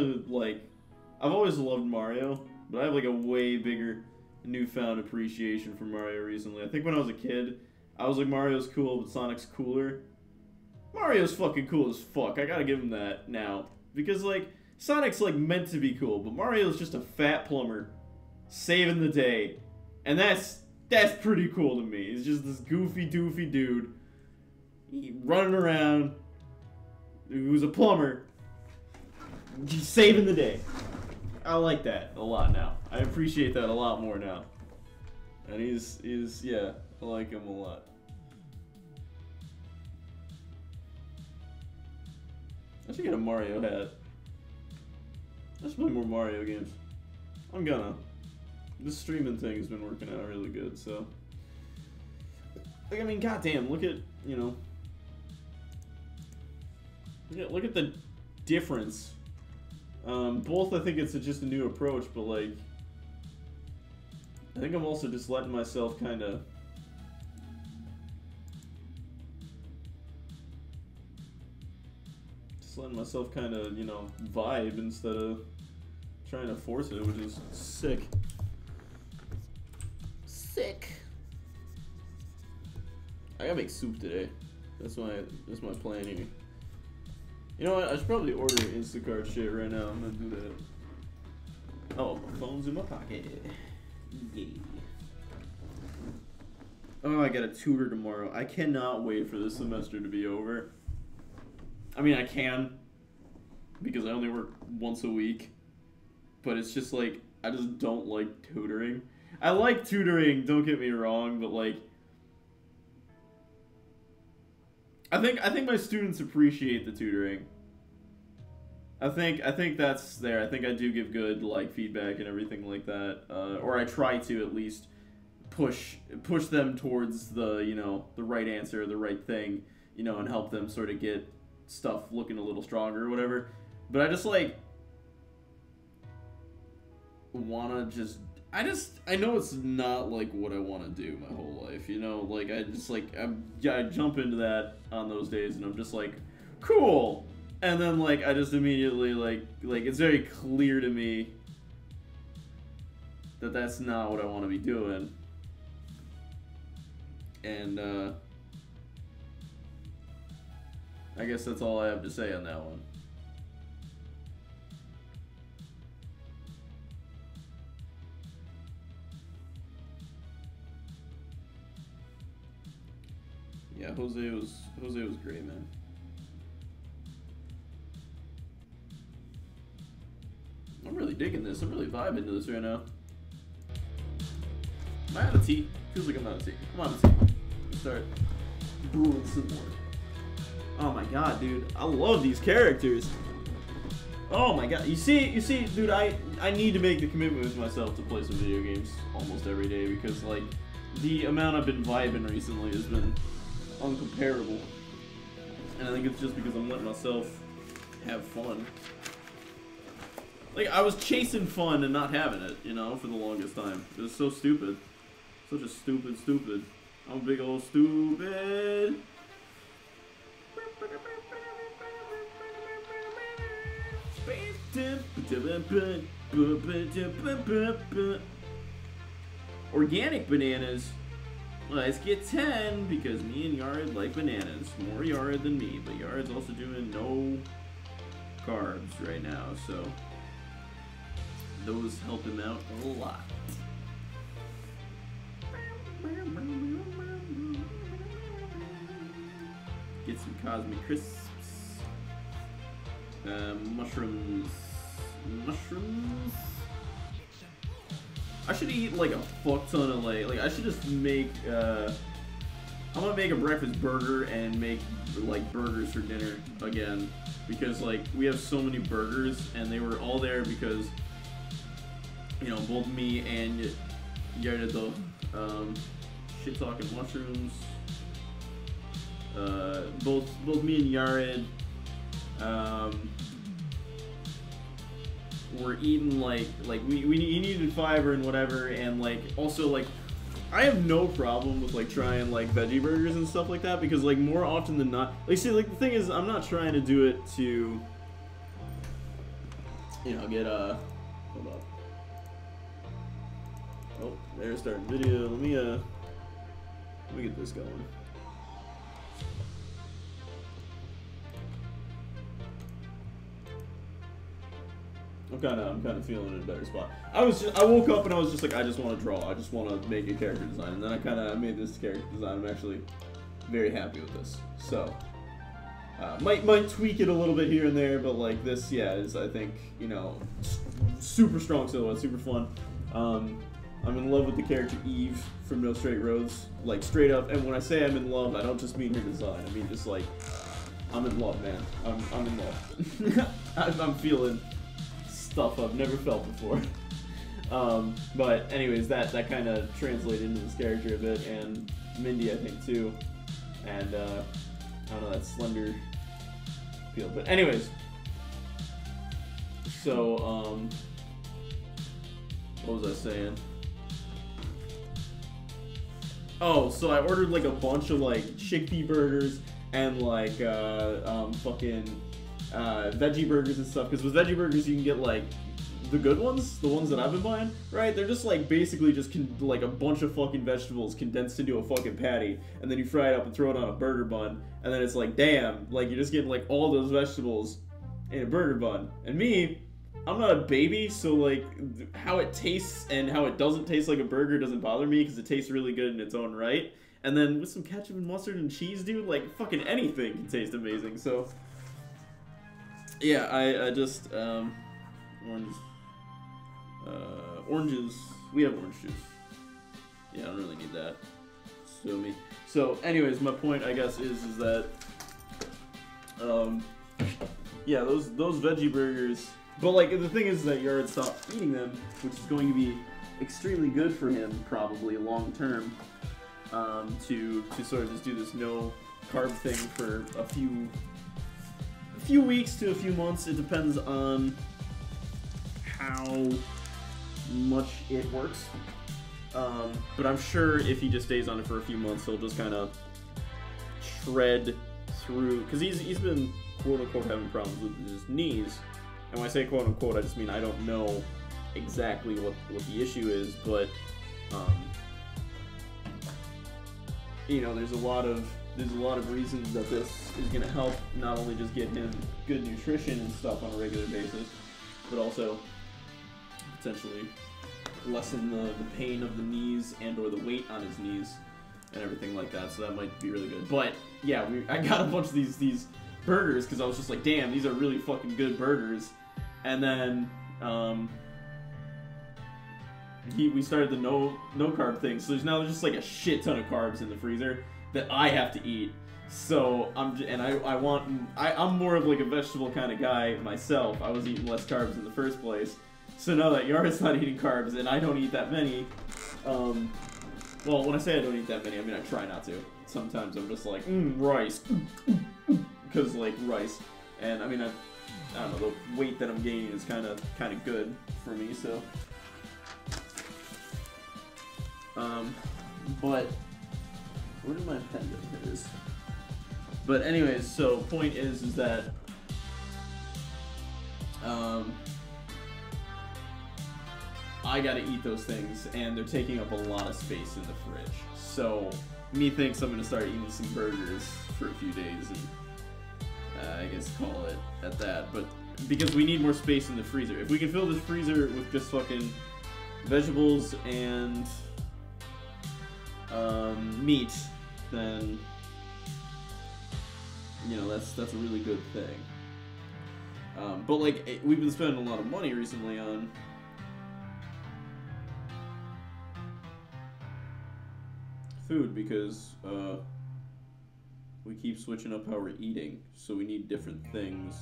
always loved Mario, but I have like a way bigger newfound appreciation for Mario recently. I think when I was a kid, I was like, Mario's cool, but Sonic's cooler. Mario's fucking cool as fuck. I gotta give him that now. Because, like, Sonic's, like, meant to be cool, but Mario's just a fat plumber saving the day. And that's pretty cool to me. He's just this goofy, doofy dude running around who's a plumber. He's saving the day. I like that a lot now. I appreciate that a lot more now. And he's yeah, I like him a lot. I should get a Mario hat. I should play more Mario games. I'm gonna. This streaming thing has been working out really good, so. Like, I mean, goddamn, look at, you know. Look at the difference. Both, I think it's just a new approach, but, like, I think I'm also just letting myself kind of you know, vibe instead of trying to force it, which is sick. Sick. I gotta make soup today. That's my plan here. You know what? I should probably order Instacart shit right now. I'm gonna do that. Oh, my phone's in my pocket. Yeah. Oh, I got a tutor tomorrow. I cannot wait for this semester to be over. I mean, I can, because I only work once a week. But it's just like, I just don't like tutoring. I like tutoring, don't get me wrong, but like, I think my students appreciate the tutoring. I think that's there. I think I do give good like feedback and everything like that, or I try to at least push them towards the, you know, the right answer, the right thing, you know, and help them sort of get stuff looking a little stronger or whatever. But I just like wanna I know it's not like what I want to do my whole life, you know, like I jump into that on those days and I'm just like, cool, and then like I just immediately like it's very clear to me that that's not what I want to be doing, and I guess that's all I have to say on that one. Yeah, Jose was great, man. I'm really digging this. I'm really vibing to this right now. Am I out of tea? Feels like I'm out of tea. I'm out of tea. Let's start brewing some more. Oh my god, dude. I love these characters. Oh my god. You see, dude, I need to make the commitment with myself to play some video games almost every day, because like the amount I've been vibing recently has been uncomparable, and I think it's just because I'm letting myself have fun. Like, I was chasing fun and not having it, you know, for the longest time. It was so stupid. Such a stupid. I'm a big old stupid. Organic bananas. Let's get 10, because me and Yard like bananas. More Yard than me, but Yard's also doing no carbs right now, so those help him out a lot. Get some Cosmic Crisps. Mushrooms. I should eat like a fuck ton of like I should just make I'm gonna make a breakfast burger and make like burgers for dinner again, because like we have so many burgers and they were all there because, you know, both me and Gerardo shit talking mushrooms. Both me and Yared, we're eating like we needed fiber and whatever, and like also like I have no problem with like trying like veggie burgers and stuff like that, because like more often than not, like see, like the thing is I'm not trying to do it to, you know, get hold up. Oh, there's starting video. Let me get this going. I'm kind of feeling in a better spot. I woke up and I was just like, I just want to draw. I just want to make a character design, and then I made this character design. I'm actually very happy with this. So might tweak it a little bit here and there, but like this, yeah, is I think, you know, super strong silhouette, super fun. I'm in love with the character Eve from No Straight Roads, like straight up. And when I say I'm in love, I don't just mean her design. I mean just like I'm in love, man. I'm in love. I'm feeling stuff I've never felt before. But anyways, that kind of translated into this character a bit, and Mindy I think too, and I don't know, that slender feel. But anyways, so what was I saying? Oh, so I ordered like a bunch of like chickpea burgers and like fucking veggie burgers and stuff, because with veggie burgers you can get like the good ones, the ones that I've been buying, right? They're just like basically just like a bunch of fucking vegetables condensed into a fucking patty, and then you fry it up and throw it on a burger bun, and then it's like, damn, like you're just getting like all those vegetables in a burger bun. And me, I'm not a baby, so like how it tastes and how it doesn't taste like a burger doesn't bother me, because it tastes really good in its own right. And then with some ketchup and mustard and cheese, dude, like fucking anything can taste amazing. So yeah, I just, oranges, we have orange juice. Yeah, I don't really need that. So anyways, my point, I guess, is that, yeah, those veggie burgers, but like, the thing is that Yard stopped eating them, which is going to be extremely good for him, probably, long term, to sort of just do this no carb thing for a few weeks to a few months. It depends on how much it works. But I'm sure if he just stays on it for a few months, he'll just kind of shred through, because he's been quote-unquote having problems with his knees. And when I say quote-unquote, I just mean I don't know exactly what the issue is, but you know, there's a lot of reasons that this is going to help not only just get him good nutrition and stuff on a regular basis, but also potentially lessen the pain of the knees and or the weight on his knees and everything like that. So that might be really good. But yeah, I got a bunch of these burgers because I was just like, damn, these are really fucking good burgers. And then we started the no carb thing, so there's just like a shit ton of carbs in the freezer that I have to eat. So I'm more of like a vegetable kind of guy myself. I was eating less carbs in the first place. So now that Yara's not eating carbs and I don't eat that many, well, when I say I don't eat that many, I mean I try not to. Sometimes I'm just like, rice, because like rice, and I mean I don't know, the weight that I'm gaining is kind of good for me. So, but where did my pen go? There it is. But anyways, so point is that I gotta eat those things, and they're taking up a lot of space in the fridge. So me thinks I'm gonna start eating some burgers for a few days, and I guess call it at that. But because we need more space in the freezer, if we can fill this freezer with just fucking vegetables and meat, then you know that's a really good thing. But like we've been spending a lot of money recently on food because we keep switching up how we're eating, so we need different things.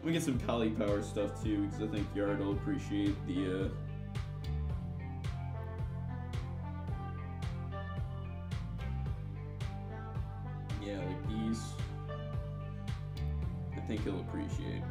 We get some cauliflower stuff too, because I think Yard will appreciate the. Yeah, like these. I think he'll appreciate.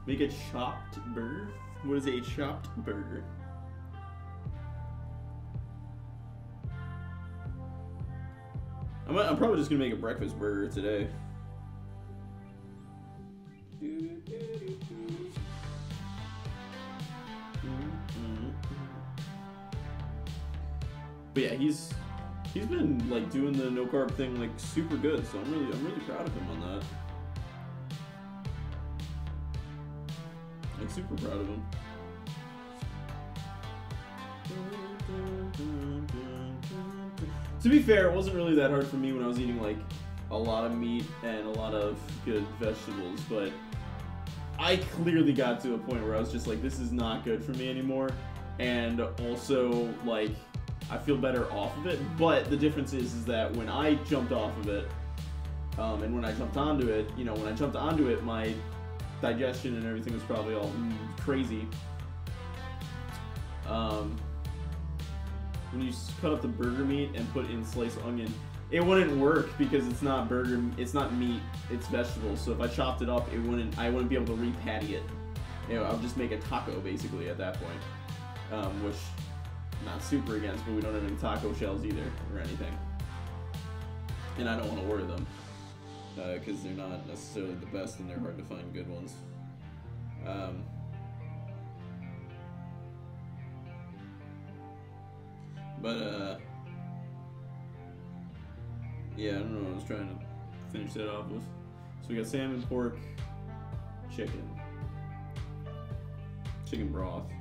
Make a chopped burger? What is a chopped burger? I'm probably just gonna make a breakfast burger today. But yeah, he's been like doing the no carb thing like super good, so I'm really proud of him on that. Like super proud of him. To be fair, it wasn't really that hard for me when I was eating like a lot of meat and a lot of good vegetables, but I clearly got to a point where I was just like, this is not good for me anymore, and also like I feel better off of it. But the difference is that when I jumped off of it, and when I jumped onto it, you know, when I jumped onto it, my digestion and everything was probably all crazy. When you cut up the burger meat and put in sliced onion, it wouldn't work because it's not burger, it's not meat, it's vegetables. So if I chopped it up, I wouldn't be able to re-patty it. You know, I'll just make a taco basically at that point, which I'm not super against, but we don't have any taco shells either or anything, and I don't want to order them because they're not necessarily the best and they're hard to find good ones. Yeah, I don't know what I was trying to finish that off with. So we got salmon, pork, chicken broth,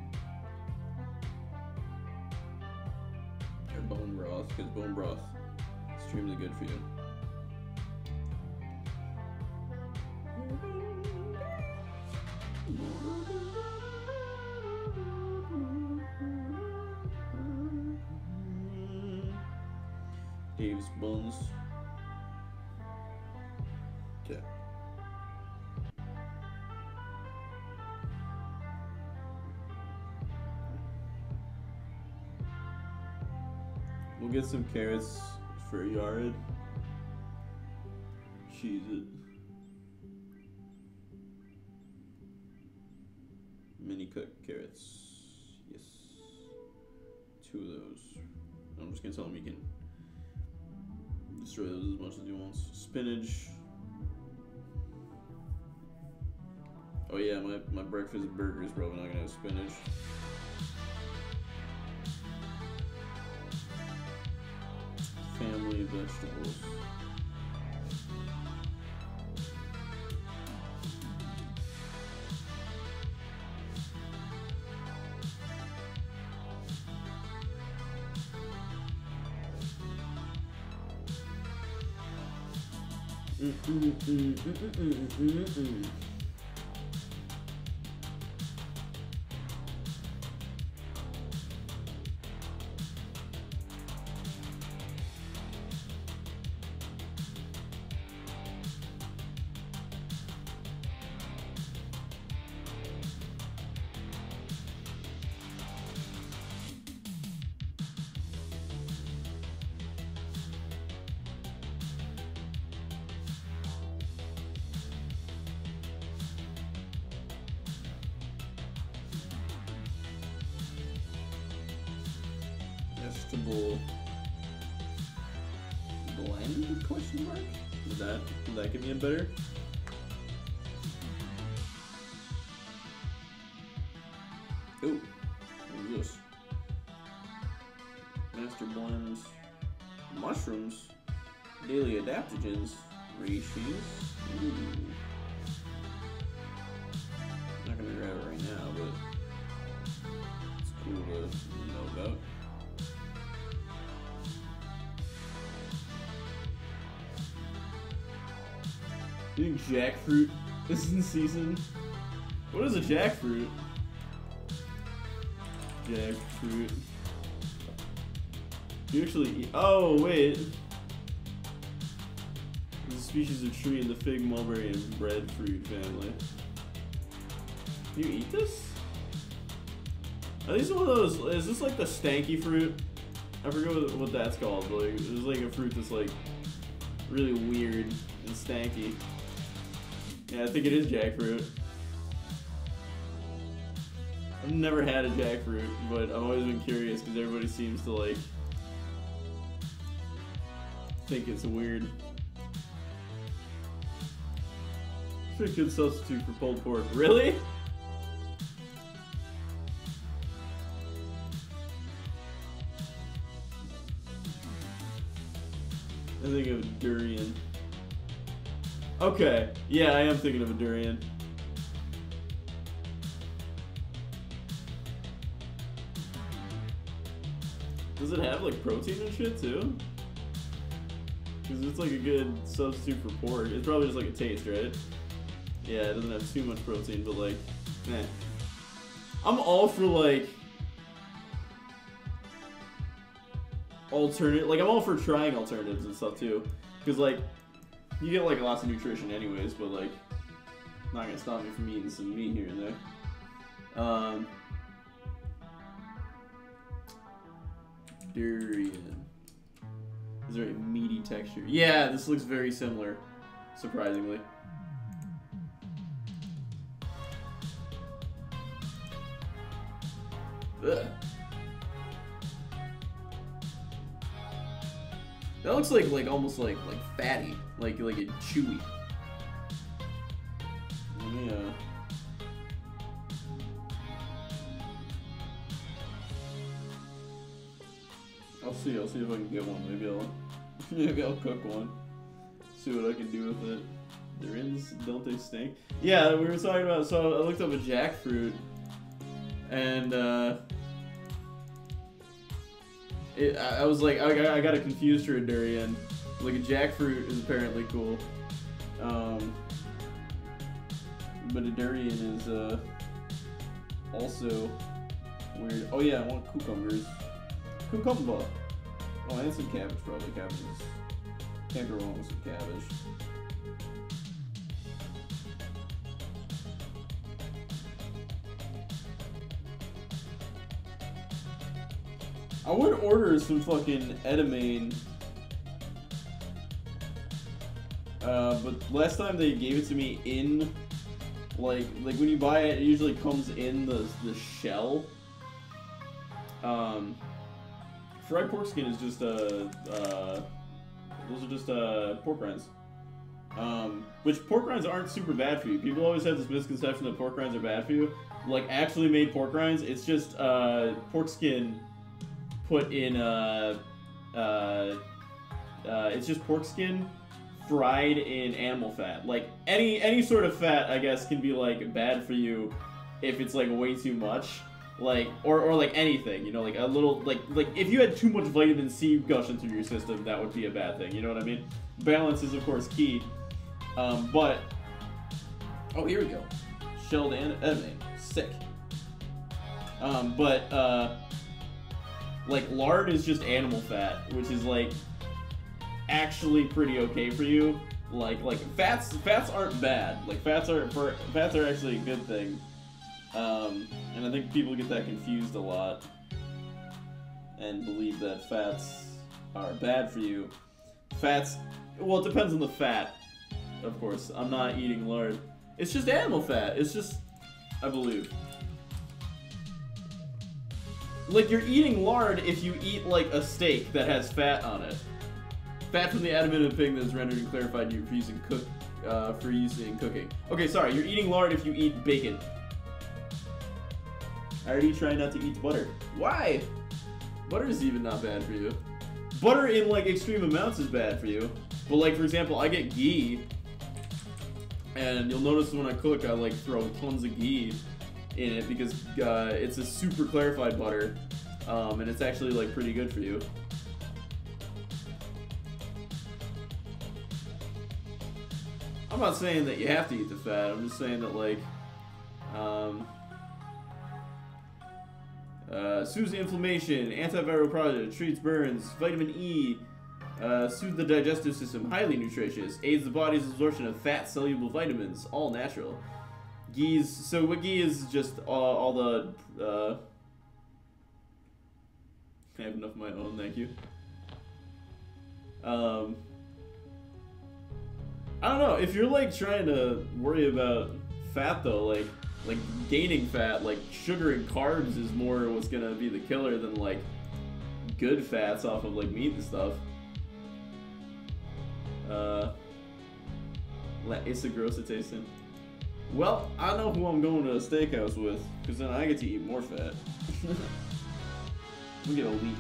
or bone broth, because bone broth is extremely good for you. Dave's buns. Okay. We'll get some carrots for Yared. Cheese it. Mini cut carrots. Yes. 2 of those. I'm just gonna tell him he can destroy those as much as he wants. Spinach. Oh yeah, my breakfast burger is probably not gonna have spinach. Family vegetables. Vegetable blend? Question mark? Would that give me a better? Ooh, what is this? Master blends, mushrooms, daily adaptogens, reishi. Ooh. Not gonna grab it right now, but it's cool to know about. You think jackfruit This is in season. What is a jackfruit? Jackfruit. You actually eat. Oh, wait. It's a species of tree in the fig, mulberry, and breadfruit family. Can you eat this? Are these one of those? Is this like the stanky fruit? I forget what that's called, but like, there's like a fruit that's like really weird and stanky. Yeah, I think it is jackfruit. I've never had a jackfruit, but I've always been curious because everybody seems to like think it's weird. It's a good substitute for pulled pork. Really? I think of a durian. Okay, yeah, I am thinking of a durian. Does it have like protein and shit too? Because it's like a good substitute for pork. It's probably just like a taste, right? Yeah, it doesn't have too much protein, but like, meh. I'm all for like alternate, like I'm all for trying alternatives and stuff too, because like you get like lots of nutrition anyways, but like not gonna stop me from eating some meat here and there. Durian. Is there a meaty texture? Yeah, this looks very similar, surprisingly. Ugh. That looks like almost like fatty, like a chewy. Yeah. I'll see if I can get one. Maybe I'll cook one. See what I can do with it. The rinds, don't they stink? Yeah, we were talking about. So I looked up a jackfruit, and I was like, I got it confused for a durian. Like a jackfruit is apparently cool, but a durian is also weird. Oh yeah, I want cucumbers. Cucumber. Oh, and some cabbage, probably. Cabbages. Can't go wrong with some cabbage. I would order some fucking edamame. But last time they gave it to me in, like when you buy it, it usually comes in the shell. Fried pork skin is just those are just pork rinds. Which pork rinds aren't super bad for you. People always have this misconception that pork rinds are bad for you. Like actually made pork rinds, it's just pork skin put in it's just pork skin fried in animal fat. Like any sort of fat, I guess, can be like bad for you if it's like way too much. Like or like anything, you know, like a little like if you had too much vitamin C gushing through your system, that would be a bad thing. You know what I mean? Balance is of course key. But oh, here we go. Shelled edamame, sick. Like lard is just animal fat, which is like actually pretty okay for you. Like fats aren't bad. Like fats are actually a good thing. And I think people get that confused a lot and believe that fats are bad for you. Fats, well, it depends on the fat, of course. I'm not eating lard. It's just animal fat. It's just, I believe. Like, you're eating lard if you eat, like, a steak that has fat on it. Fat from the abdomen of a pig that is rendered and clarified for use in cooking. Okay, sorry. You're eating lard if you eat bacon. I already try not to eat butter. Why? Butter is even not bad for you. Butter in, like, extreme amounts is bad for you. But, like, for example, I get ghee. And you'll notice when I cook, I, like, throw tons of ghee in it because it's a super clarified butter. And it's actually, like, pretty good for you. I'm not saying that you have to eat the fat. I'm just saying that, like, soothes the inflammation, antiviral product, treats burns, vitamin E, soothes the digestive system, highly nutritious, aids the body's absorption of fat-soluble vitamins, all natural. Ghee's, so what ghee is just all the, I have enough of my own, thank you. I don't know, if you're like trying to worry about fat though, like gaining fat, like sugar and carbs is more what's gonna be the killer than like good fats off of like meat and stuff. Isagrositasin. Well, I know who I'm going to a steakhouse with, because then I get to eat more fat. We get a leech.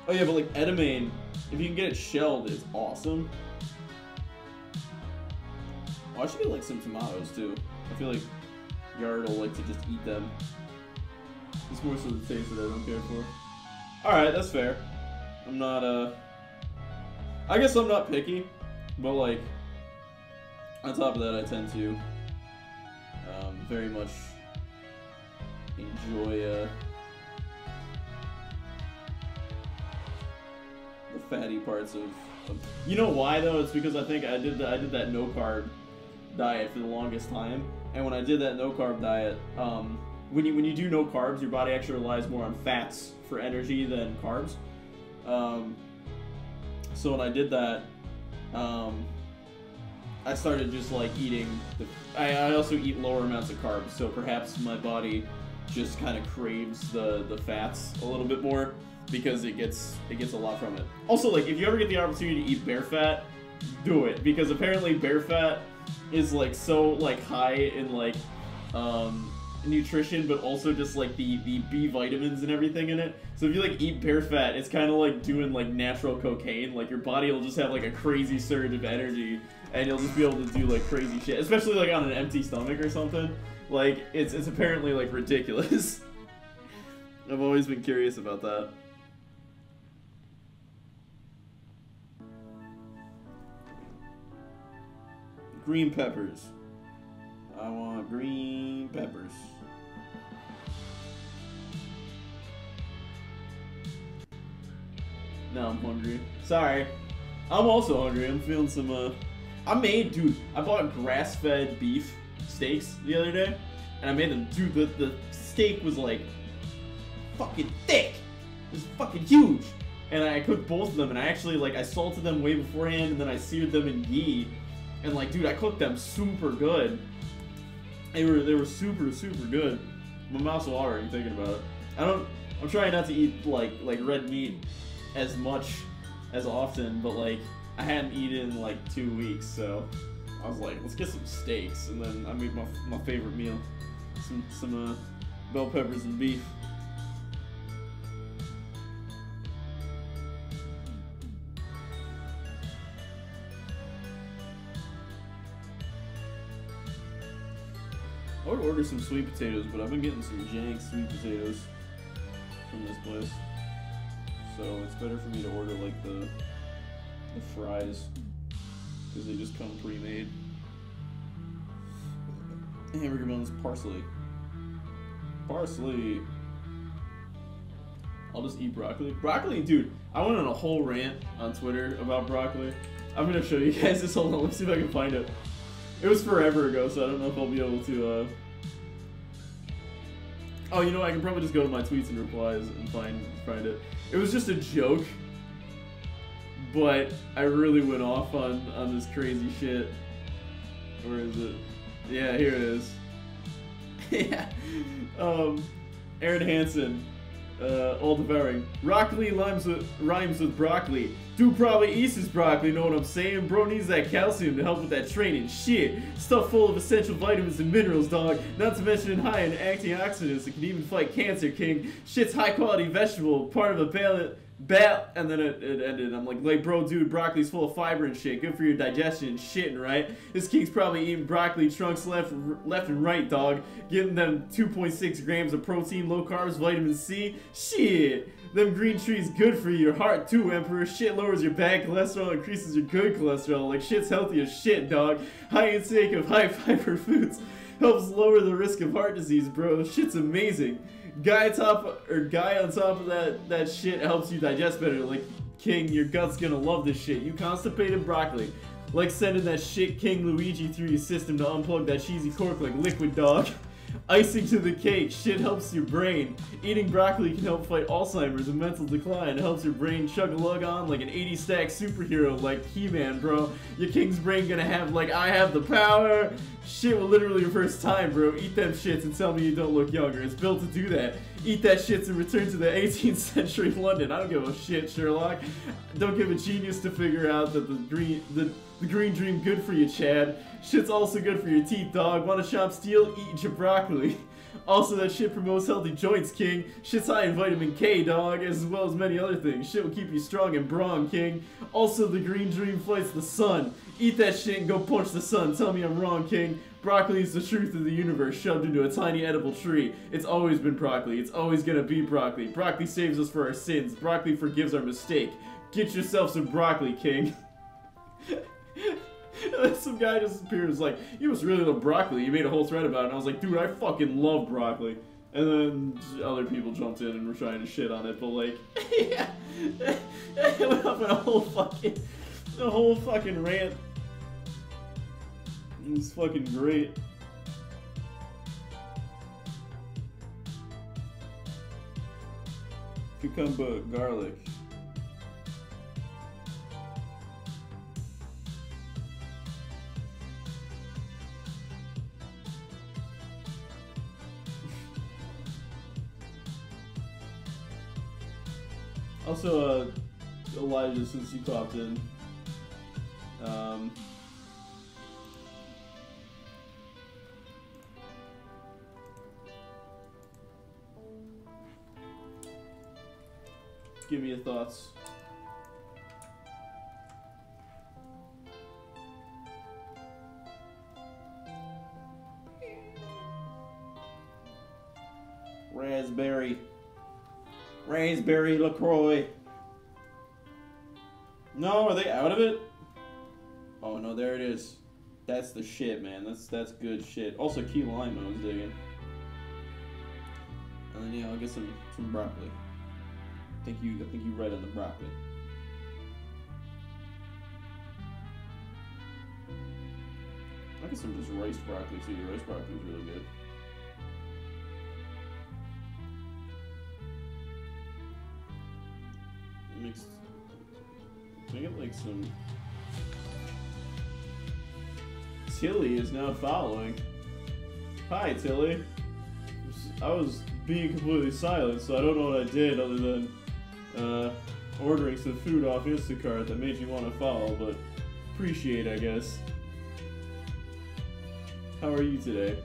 Oh yeah, but like edamame, if you can get it shelled, it's awesome. Oh, I should get like some tomatoes too. I feel like Yard will like to just eat them. It's more so the taste that I don't care for. Alright, that's fair. I'm not, I guess I'm not picky, but like, on top of that, I tend to very much enjoy the fatty parts of. You know why though? It's because I think I did that no carb diet for the longest time, and when I did that no carb diet, when you do no carbs, your body actually relies more on fats for energy than carbs. So when I did that, I started just like eating. I also eat lower amounts of carbs, so perhaps my body just kind of craves the fats a little bit more because it gets a lot from it. Also, like if you ever get the opportunity to eat bear fat, do it, because apparently bear fat is like so like high in like nutrition, but also just like the B vitamins and everything in it. So if you like eat bear fat, it's kind of like doing like natural cocaine. Like your body will just have like a crazy surge of energy, and you'll just be able to do like crazy shit, especially like on an empty stomach or something. Like it's apparently like ridiculous. I've always been curious about that. Green peppers. I want green peppers. Now I'm hungry. Sorry. I'm also hungry. I'm feeling some, dude, I bought grass-fed beef steaks the other day, and I made them, dude, the steak was like fucking thick. It was fucking huge. And I cooked both of them, and I actually, like, I salted them way beforehand, and then I seared them in ghee. And like, dude, I cooked them super good. They were super good. My mouth's watering thinking about it. I'm trying not to eat like red meat as much as often, but like I hadn't eaten in like 2 weeks, so I was like, let's get some steaks, and then I made my favorite meal, some bell peppers and beef. I would order some sweet potatoes, but I've been getting some jank sweet potatoes from this place. So it's better for me to order like the fries, because they just come pre-made. Hamburger buns, parsley. Parsley. I'll just eat broccoli. Broccoli, dude, I went on a whole rant on Twitter about broccoli. I'm gonna show you guys this. Hold on, let's see if I can find it. It was forever ago, so I don't know if I'll be able to, Oh, you know, I can probably just go to my tweets and replies and find it. It was just a joke, but I really went off on this crazy shit. Where is it? Yeah, here it is. Yeah. Aaron Hansen, all devouring. Broccoli rhymes with broccoli. Dude probably eats his broccoli, know what I'm saying? Bro needs that calcium to help with that training. Shit. Stuff full of essential vitamins and minerals, dog. Not to mention high in antioxidants that can even fight cancer, king. Shit's high quality vegetable, part of a and then it ended. I'm like, bro, dude, broccoli's full of fiber and shit. Good for your digestion and shitting, right? This king's probably eating broccoli trunks left and right, dog. Getting them 2.6 grams of protein, low carbs, vitamin C. Shit. Them green trees good for your heart too, Emperor. Shit lowers your bad cholesterol, increases your good cholesterol. Like shit's healthy as shit, dog. High intake of high fiber foods helps lower the risk of heart disease, bro. Shit's amazing. Guy on top of that shit helps you digest better. Like King, your gut's gonna love this shit. You constipated broccoli. Like sending that shit King Luigi through your system to unplug that cheesy cork like liquid, dog. Icing to the cake, shit helps your brain. Eating broccoli can help fight Alzheimer's and mental decline. It helps your brain chug-a-lug on like an 80-stack superhero like He-Man, bro. Your king's brain gonna have like, I have the power. Shit will literally reverse time, bro. Eat them shits and tell me you don't look younger. It's built to do that. Eat that shits and return to the 18th century London. I don't give a shit, Sherlock. Don't give a genius to figure out that the green dream good for you, Chad. Shit's also good for your teeth, dog. Want to chop steel? Eat your broccoli. Also, that shit promotes healthy joints, King. Shit's high in vitamin K, dog, as well as many other things. Shit will keep you strong and brawn, King. Also, the green dream fights the sun. Eat that shit and go punch the sun. Tell me I'm wrong, King. Broccoli is the truth of the universe shoved into a tiny edible tree. It's always been broccoli. It's always gonna be broccoli. Broccoli saves us for our sins. Broccoli forgives our mistake. Get yourself some broccoli, King. Some guy just appeared and was like, you must really love broccoli. You made a whole thread about it. And I was like, dude, I fucking love broccoli. And then other people jumped in and were trying to shit on it, but like, yeah. It went up in a whole fucking rant. It was fucking great. Cucumber, garlic. Also, Elijah, since you popped in, give me your thoughts. Raspberry LaCroix. No, are they out of it? Oh no, there it is. That's the shit, man. That's good shit. Also, key lime I was digging. And then yeah, I'll get some broccoli. I think you right on the broccoli. I get some just riced broccoli too. Your riced broccoli is really good. Mixed. Can I get like some? Tilly is now following. Hi, Tilly. I was being completely silent, so I don't know what I did other than ordering some food off Instacart that made you want to follow, but appreciate, I guess. How are you today?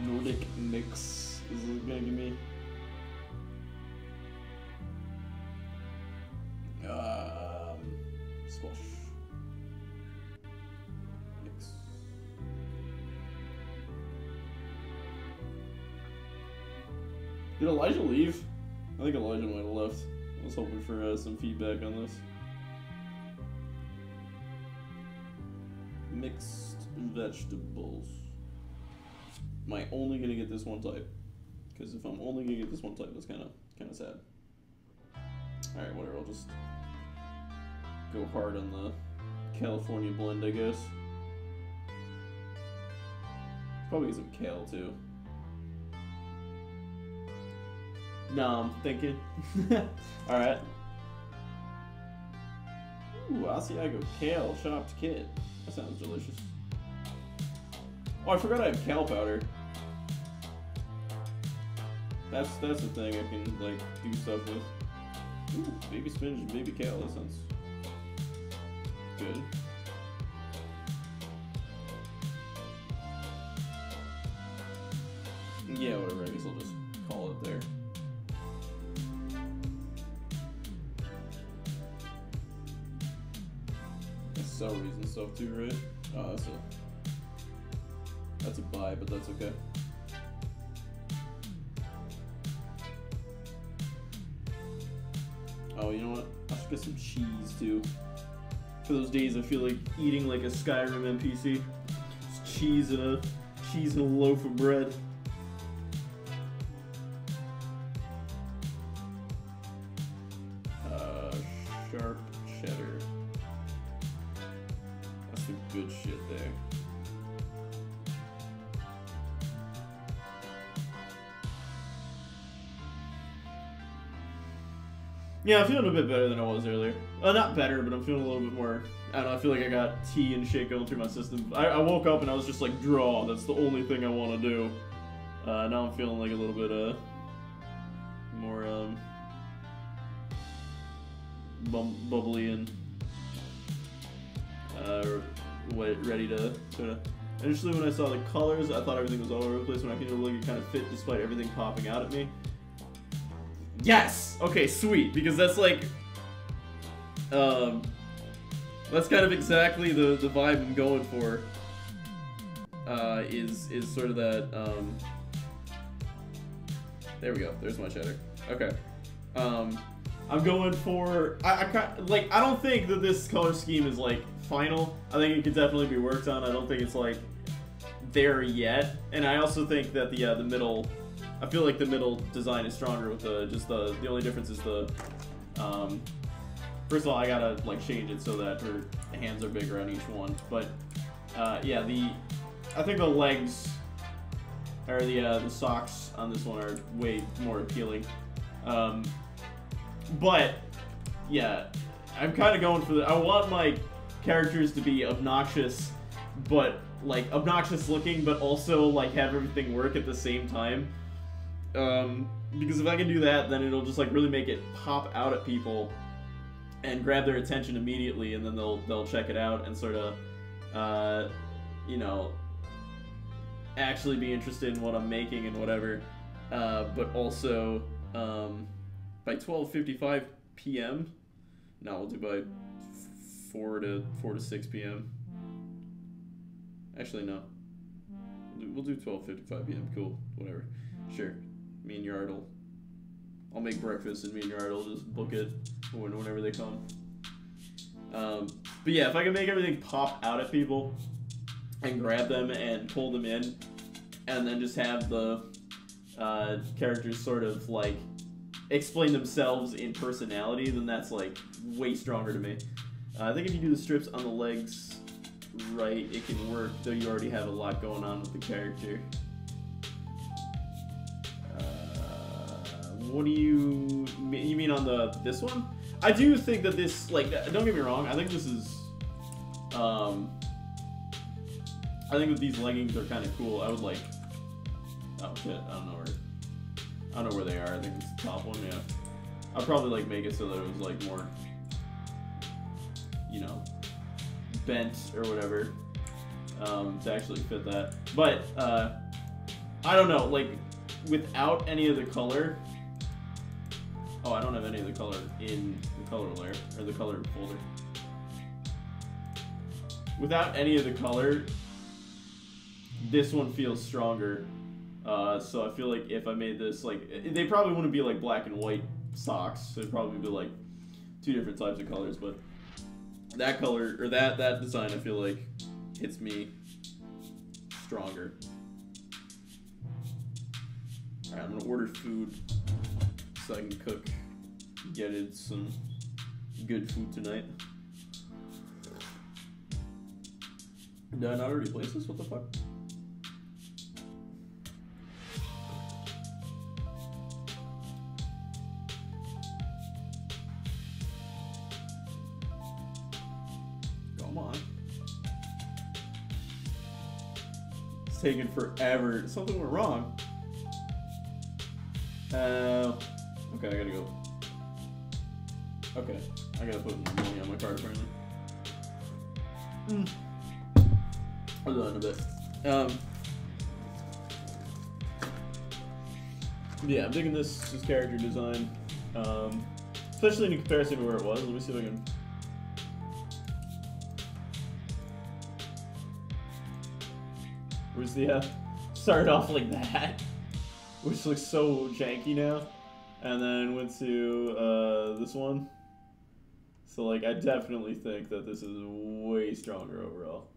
Nordic mix. Is it gonna give me? Squash. Mix. Did Elijah leave? I think Elijah might have left. I was hoping for some feedback on this. Mixed vegetables. Am I only gonna get this one type? Because if I'm only gonna get this one type, that's kind of sad. All right, whatever. I'll just go hard on the California blend, I guess. Probably get some kale too. No, I'm thinking. All right. Ooh, Asiago kale chopped kit. That sounds delicious. Oh, I forgot I have kale powder. That's the thing I can like do stuff with. Ooh, baby spinach and baby kale. That sounds good. Yeah, whatever. I guess I'll just call it there. Celeries and stuff too, right? Oh, that's a buy, but that's okay. Oh, you know what? I should get some cheese too. For those days I feel like eating like a Skyrim NPC. Just cheese and a loaf of bread. Sharp cheddar. That's the good shit there. Yeah, I'm feeling a bit better than I was earlier. Not better, but I'm feeling a little bit more. I don't know, I feel like I got tea and shit going through my system. I woke up and I was just like, draw, that's the only thing I want to do. Now I'm feeling like a little bit, more, bubbly and, ready to sort of... Initially when I saw the colors, I thought everything was all over the place. When I came to look, it kind of fit despite everything popping out at me. Yes! Okay, sweet, because that's like, that's kind of exactly the vibe I'm going for, is sort of that, there we go, there's my cheddar. Okay. I'm going for, I don't think that this color scheme is, like, final. I think it could definitely be worked on. I don't think it's, like, there yet. And I also think that the middle, I feel like the middle design is stronger with the only difference is the, first of all, I gotta, like, change it so that her hands are bigger on each one. But, yeah, I think the legs, or the socks on this one are way more appealing. But, yeah, I'm kind of going for I want my characters to be obnoxious, but, like, obnoxious looking, but also, like, have everything work at the same time. Because if I can do that, then it'll just, like, really make it pop out at people and grab their attention immediately, and then they'll check it out and sort of, you know, actually be interested in what I'm making and whatever. But also, by 12:55 p.m. No, we'll do by 4 to 6 p.m. Actually, no. We'll do 12:55 p.m. Cool, whatever. Sure. Me and Yard I'll make breakfast, and me and Yard will just book it whenever they come. But yeah, if I can make everything pop out at people and grab them and pull them in, and then just have the characters sort of like explain themselves in personality, then that's like way stronger to me. I think if you do the strips on the legs right, it can work, though you already have a lot going on with the character. What do you mean on this one? I do think that this, like, don't get me wrong, I think this is, I think that these leggings are kind of cool. I would like, oh shit, I don't know where they are. I think it's the top one, yeah. I'll probably, like, make it so that it was, like, more, you know, bent or whatever, to actually fit that. But, I don't know, like, without any of the color, oh, I don't have any of the color in the color layer, or the color folder. Without any of the color, this one feels stronger. So I feel like if I made this, like, they probably wouldn't be like black and white socks. They'd probably be like two different types of colors, but that color, or that design, I feel like hits me stronger. Alright, I'm gonna order food so I can cook, get it some good food tonight. Did I not already place this? What the fuck? Come on. It's taking forever. Something went wrong. Okay, I gotta go. Okay, I gotta put more money on my card apparently. I'll do that in a bit. Yeah, I'm digging this character design. Especially in comparison to where it was. Let me see if I can. Where's the, started off like that, which looks so janky now. and then went to this one. So like, I definitely think that this is way stronger overall.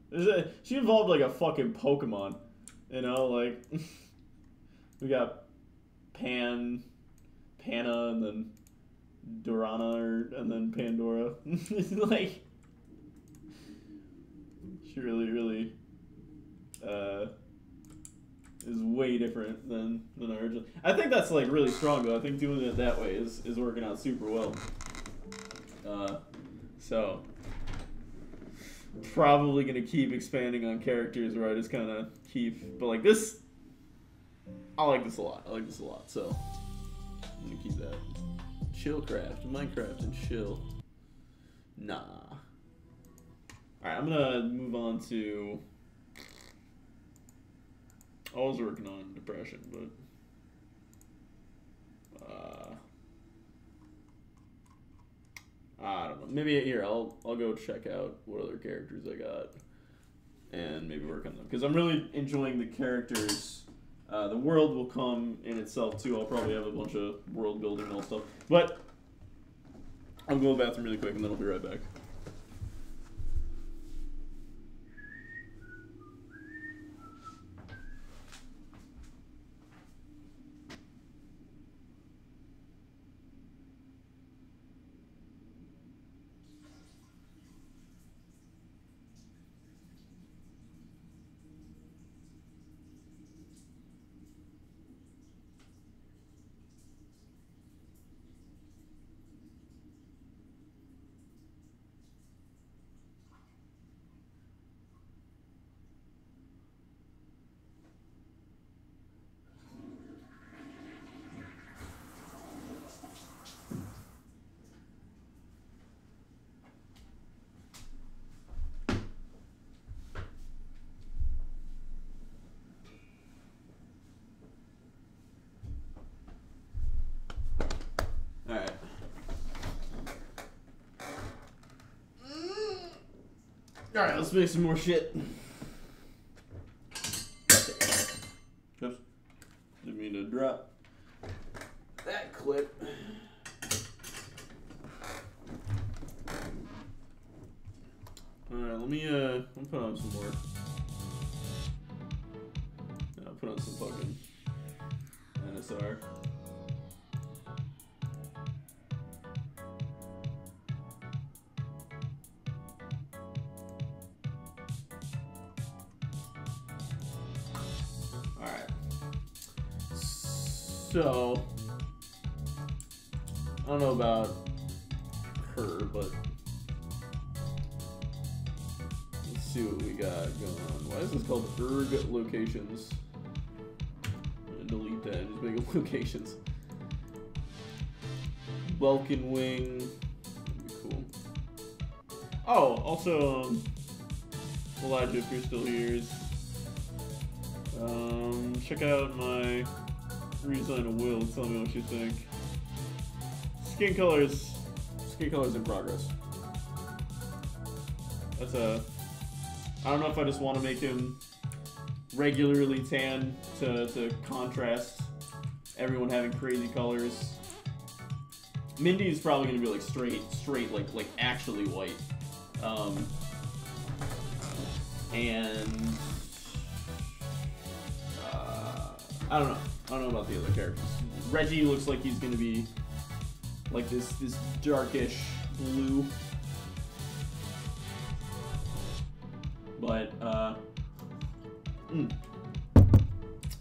She involved like a fucking Pokemon, you know, like we got Panna, and then Dorana, and then Pandora. Like, she really is way different than our original. I think that's like really strong though. I think doing it that way is working out super well. So probably gonna keep expanding on characters where I just kind of keep, but like this, I like this a lot. So I'm gonna keep that. Chillcraft, Minecraft, and chill. Nah. All right, I'm gonna move on to. I was working on depression, but I don't know. Maybe here I'll go check out what other characters I got and maybe work on them because I'm really enjoying the characters. The world will come in itself too. I'll probably have a bunch of world building and all stuff, but I'll go to the bathroom really quick and then I'll be right back. Alright, let's make some more shit. Oops. Didn't mean to drop that clip. Alright, let me put on some more. I'll put on some fucking NSR. So, I don't know about her, but let's see what we got going on. Why is this called Erg Locations? I'm gonna delete that and just make it locations. Welkin Wing, that'd be cool. Oh, also, Elijah, if you're still here, check out my redesign of Will. Tell me what you think. Skin colors in progress. That's I don't know if I just want to make him regularly tan to contrast everyone having crazy colors. Mindy is probably gonna be like straight like actually white. And I don't know about the other characters. Reggie looks like he's gonna be like this darkish blue. But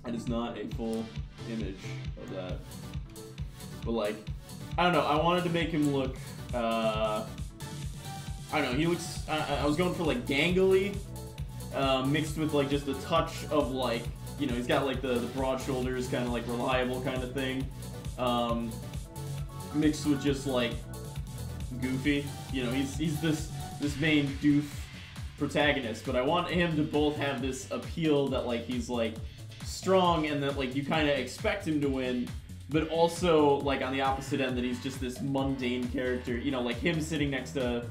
it is not a full image of that. But like, I don't know, I wanted to make him look I don't know, he looks I was going for like gangly, mixed with like just a touch of like, you know, he's got like the broad shoulders, kind of like reliable kind of thing, mixed with just like goofy. You know, he's this main doof protagonist, but I want him to both have this appeal that like he's like strong and that like you kind of expect him to win, but also like on the opposite end that he's just this mundane character. You know, like him sitting next to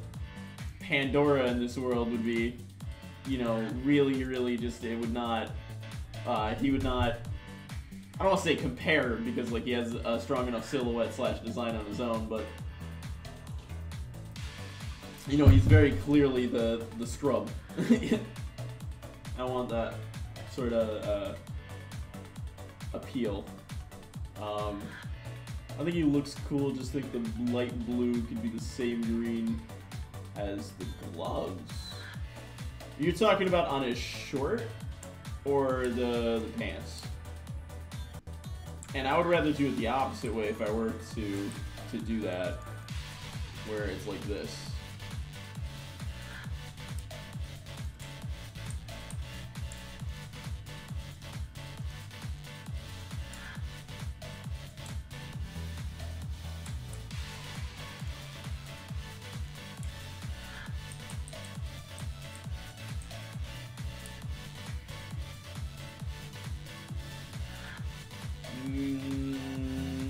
Pandora in this world would be, you know, really just, it would not, he would not, I I don't want to say compare because like he has a strong enough silhouette / design on his own, but you know, he's very clearly the scrub. I want that sort of appeal. I think he looks cool. Just think the light blue could be the same green as the gloves. You're talking about on his short or the pants? And I would rather do it the opposite way if I were to do that, where it's like this.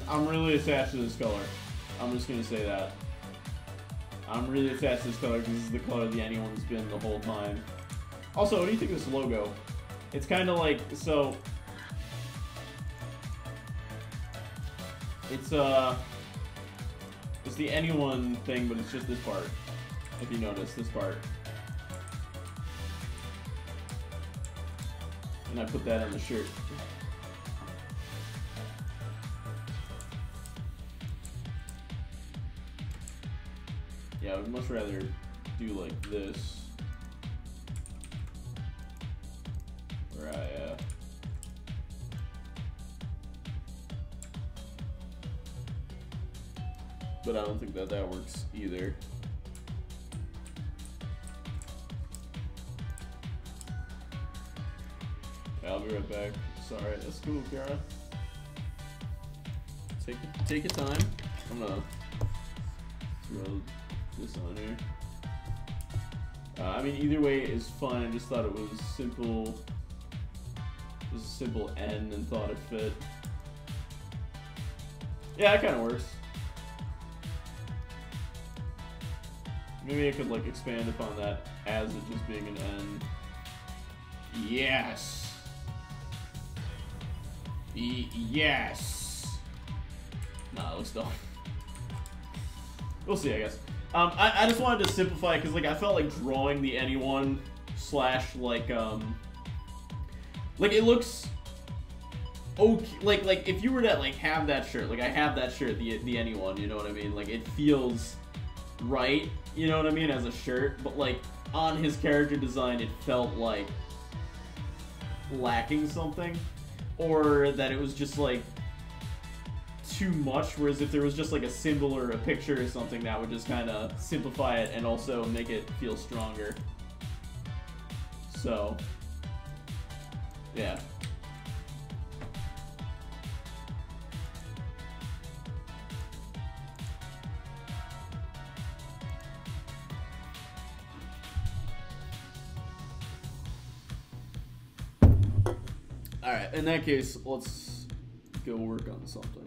I'm really attached to this color. I'm just gonna say that. I'm really attached to this color because this is the color the anyone's been the whole time. Also, what do you think of this logo? It's kind of like, so it's the anyone thing, but it's just this part. If you notice this part, and I put that on the shirt. Yeah, I would much rather do like this, where but I don't think that works either. Okay, I'll be right back. Sorry, that's cool, Kara. Take your time. I'm gonna throw this on here. I mean, either way is fine. I just thought it was simple. It was a simple N and thought it fit. Yeah, it kind of works. Maybe I could like expand upon that as it just being an N. Yes. Yes. Nah, it looks dumb. We'll see, I guess. I just wanted to simplify because like I felt like drawing the anyone / like it looks okay. Like if you were to like have that shirt, like I have that shirt, the anyone, you know what I mean? Like it feels right, you know what I mean, as a shirt, but like on his character design it felt like lacking something, or that it was just like too much, whereas if there was just like a symbol or a picture or something, that would just kind of simplify it and also make it feel stronger. So yeah. Alright, in that case, let's go work on something.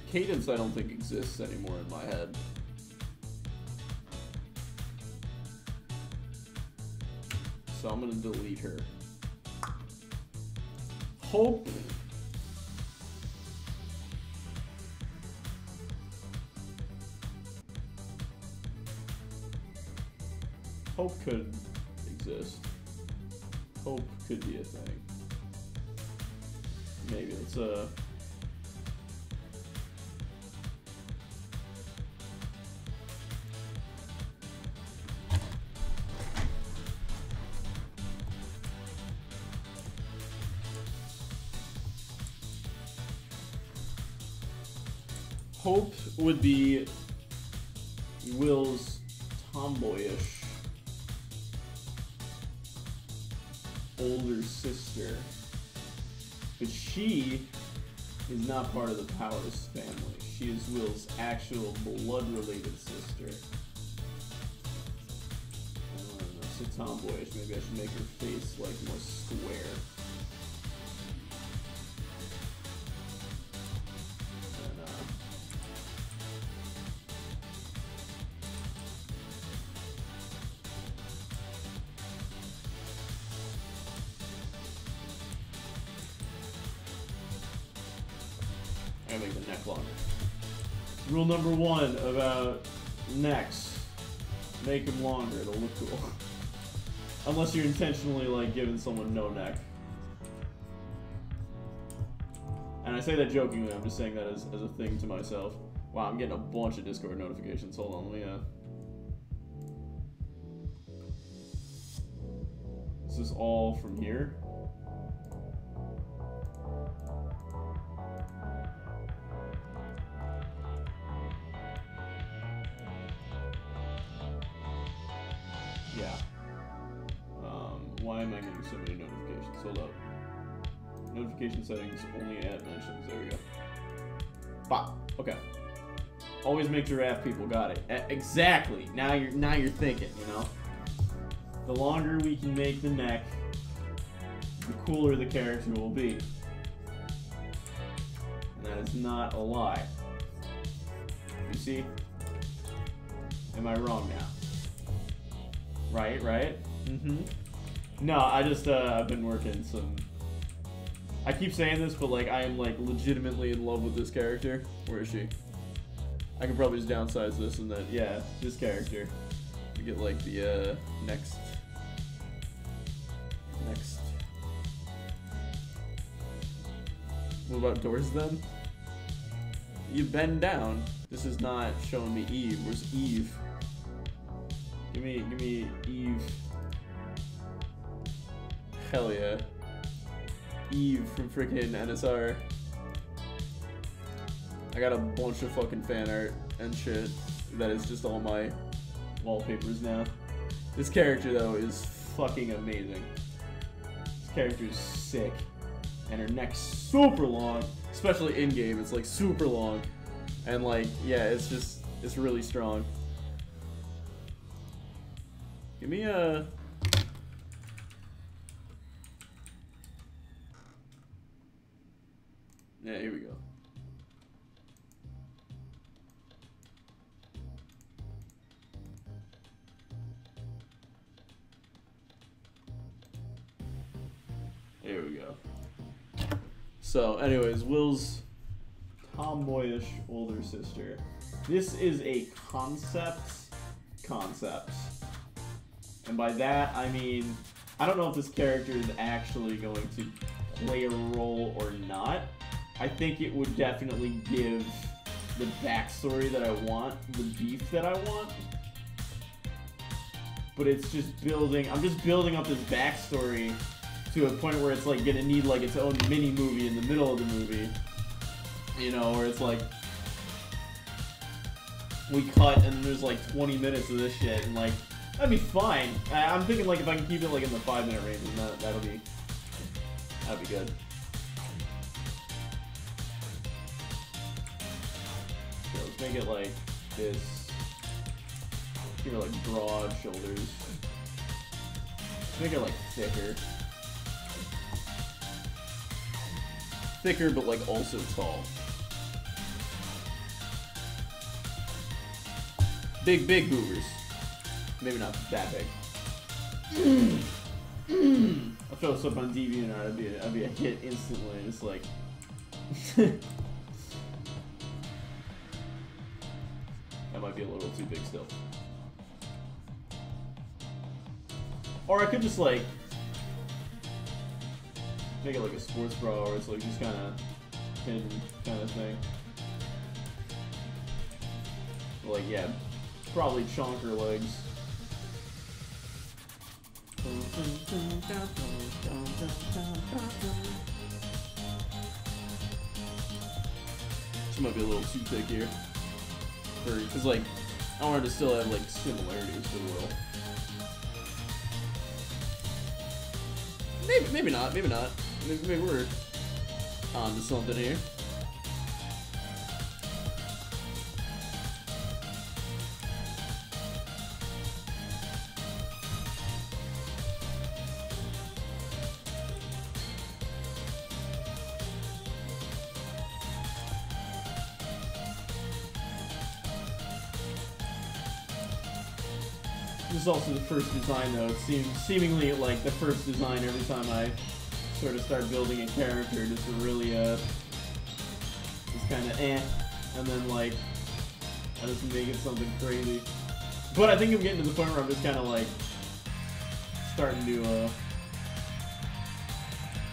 Cadence I don't think exists anymore in my head. So I'm gonna delete her. Hope. Hope could exist. Hope could be a thing. Maybe it's a... Hope would be Will's tomboyish older sister, but she is not part of the Powers family. She is Will's actual blood-related sister. I don't know, so tomboyish. Maybe I should make her face like more square. I gotta make the neck longer. Rule number 1 about necks. Make them longer, it'll look cool. Unless you're intentionally, like, giving someone no neck. And I say that jokingly, I'm just saying that as a thing to myself. Wow, I'm getting a bunch of Discord notifications. Hold on, let me, This is all from here. Yeah. Why am I getting so many notifications? Hold up. Notification settings, only add mentions. There we go. Bop. Okay. Always make giraffe people. Got it. Exactly. Now you're thinking, you know? The longer we can make the neck, the cooler the character will be. And that is not a lie. You see? Am I wrong now? Right? Mm-hmm. No, I just, I've been working some... I keep saying this, but, like, I am, like, legitimately in love with this character. Where is she? I could probably just downsize this and then, yeah, this character. You get, like, the, next. What about doors, then? You bend down. This is not showing me Eve. Where's Eve? Give me Eve. Hell yeah. Eve from freaking NSR. I got a bunch of fucking fan art and shit that is just all my wallpapers now. This character, though, is fucking amazing. This character is sick. And her neck's super long, especially in-game. It's, like, super long. And, like, yeah, it's just, it's really strong. Give me a... Yeah, here we go. Here we go. So, anyways, Will's tomboyish older sister. This is a concept. And by that, I mean, I don't know if this character is actually going to play a role or not. I think it would definitely give the backstory that I want, the beef that I want. But it's just building, I'm just building up this backstory to a point where it's like gonna need like its own mini movie in the middle of the movie. You know, where it's like, we cut and there's like 20 minutes of this shit and like, that'd be fine. I'm thinking like if I can keep it like in the 5-minute range, then that'd be good. So let's make it like this. Give it like broad shoulders. Make it like thicker. Thicker, but like also tall. Big boobers. Maybe not that big. I'll throw this up on DeviantArt. I'd be a hit instantly. It's like. That might be a little too big still. Or I could just like make it like a sports bra, where it's like just kind of hidden kind of thing. Like yeah, probably chonker legs. She might be a little too thick here. Because like, I want her to still have like similarities to Will. Maybe not. Maybe we're on to something here. This is also the first design, though. It seems seemingly like the first design every time I sort of start building a character, just to really just kind of and then like I just make it something crazy. But I think I'm getting to the point where I'm just kind of like starting to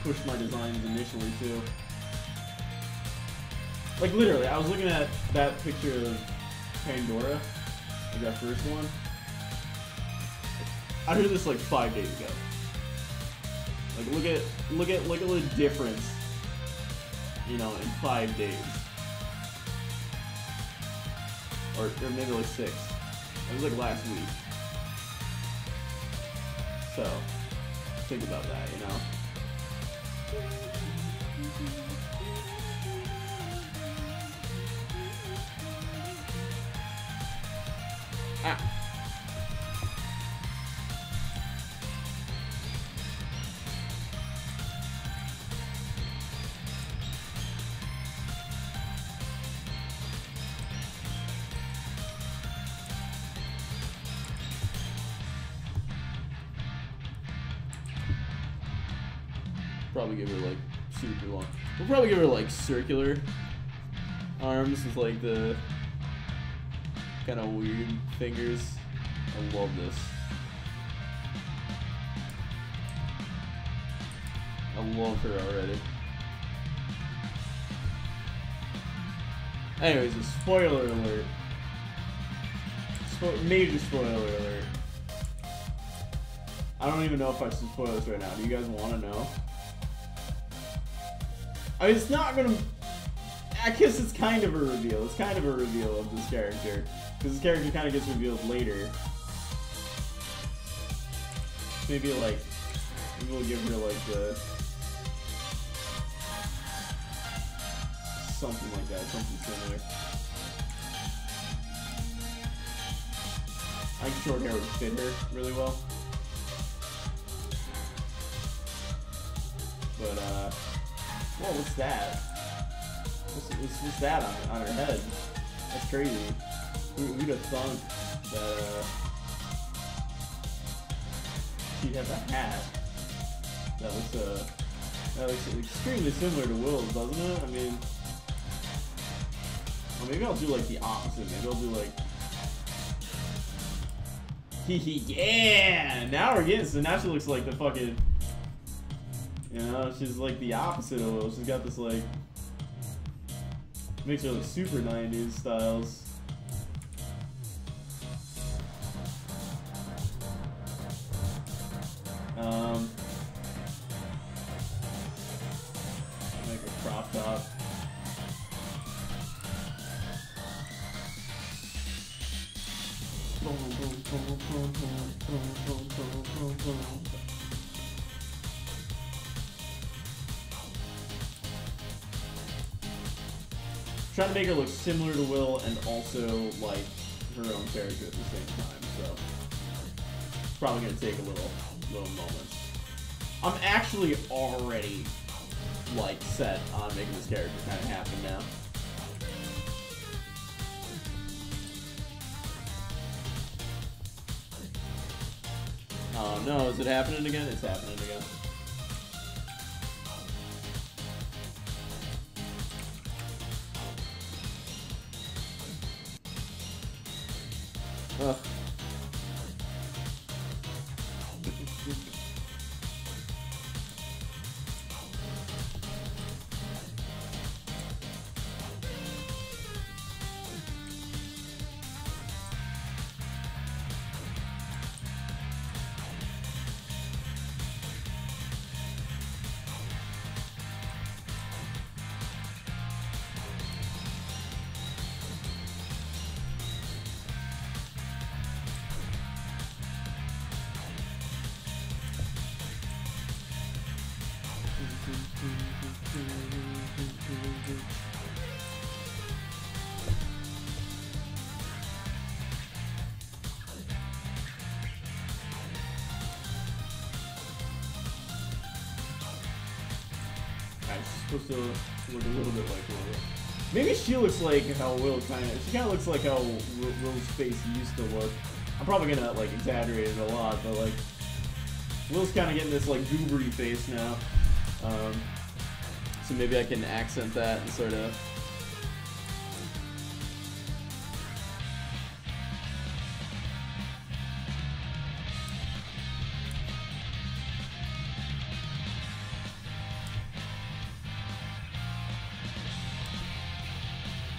push my designs initially too. Like literally, I was looking at that picture of Pandora, like that first one. I did this like 5 days ago. Like look at the difference, you know, in 5 days. Or maybe like 6. It was like last week. So think about that, you know. Ah. Probably give her like super long. We'll probably give her like circular arms with like the kind of weird fingers. I love this. I love her already. Anyways, a spoiler alert. Major spoiler alert. I don't even know if I should spoil this right now. Do you guys want to know? I mean, it's not gonna... I guess it's kind of a reveal. It's kind of a reveal of this character. Because this character kind of gets revealed later. Maybe like... Maybe we'll give her like the... Something like that. Something similar. I think short hair would fit her really well. But, whoa, what's that? What's that on her head? That's crazy. Who'd have thought that, she'd have a hat that looks extremely similar to Will's, doesn't it? I mean, well, maybe I'll do like the opposite. Maybe I'll do like, yeah! Now we're getting, so now she looks like the fucking, you know, she's like the opposite of Will. She's got this like, makes her look super 90s styles. Make a crop top. Trying to make her look similar to Will and also like her own character at the same time, so it's probably gonna take a little moments. I'm actually already like set on making this character kind of happen now. Oh no, is it happening again? It's happening again. Ugh. Supposed to look a little bit like Will. Maybe she looks like how Will she kind of looks like how Will's face used to look. I'm probably gonna like exaggerate it a lot, but like Will's kind of getting this like goobery face now. So maybe I can accent that and sort of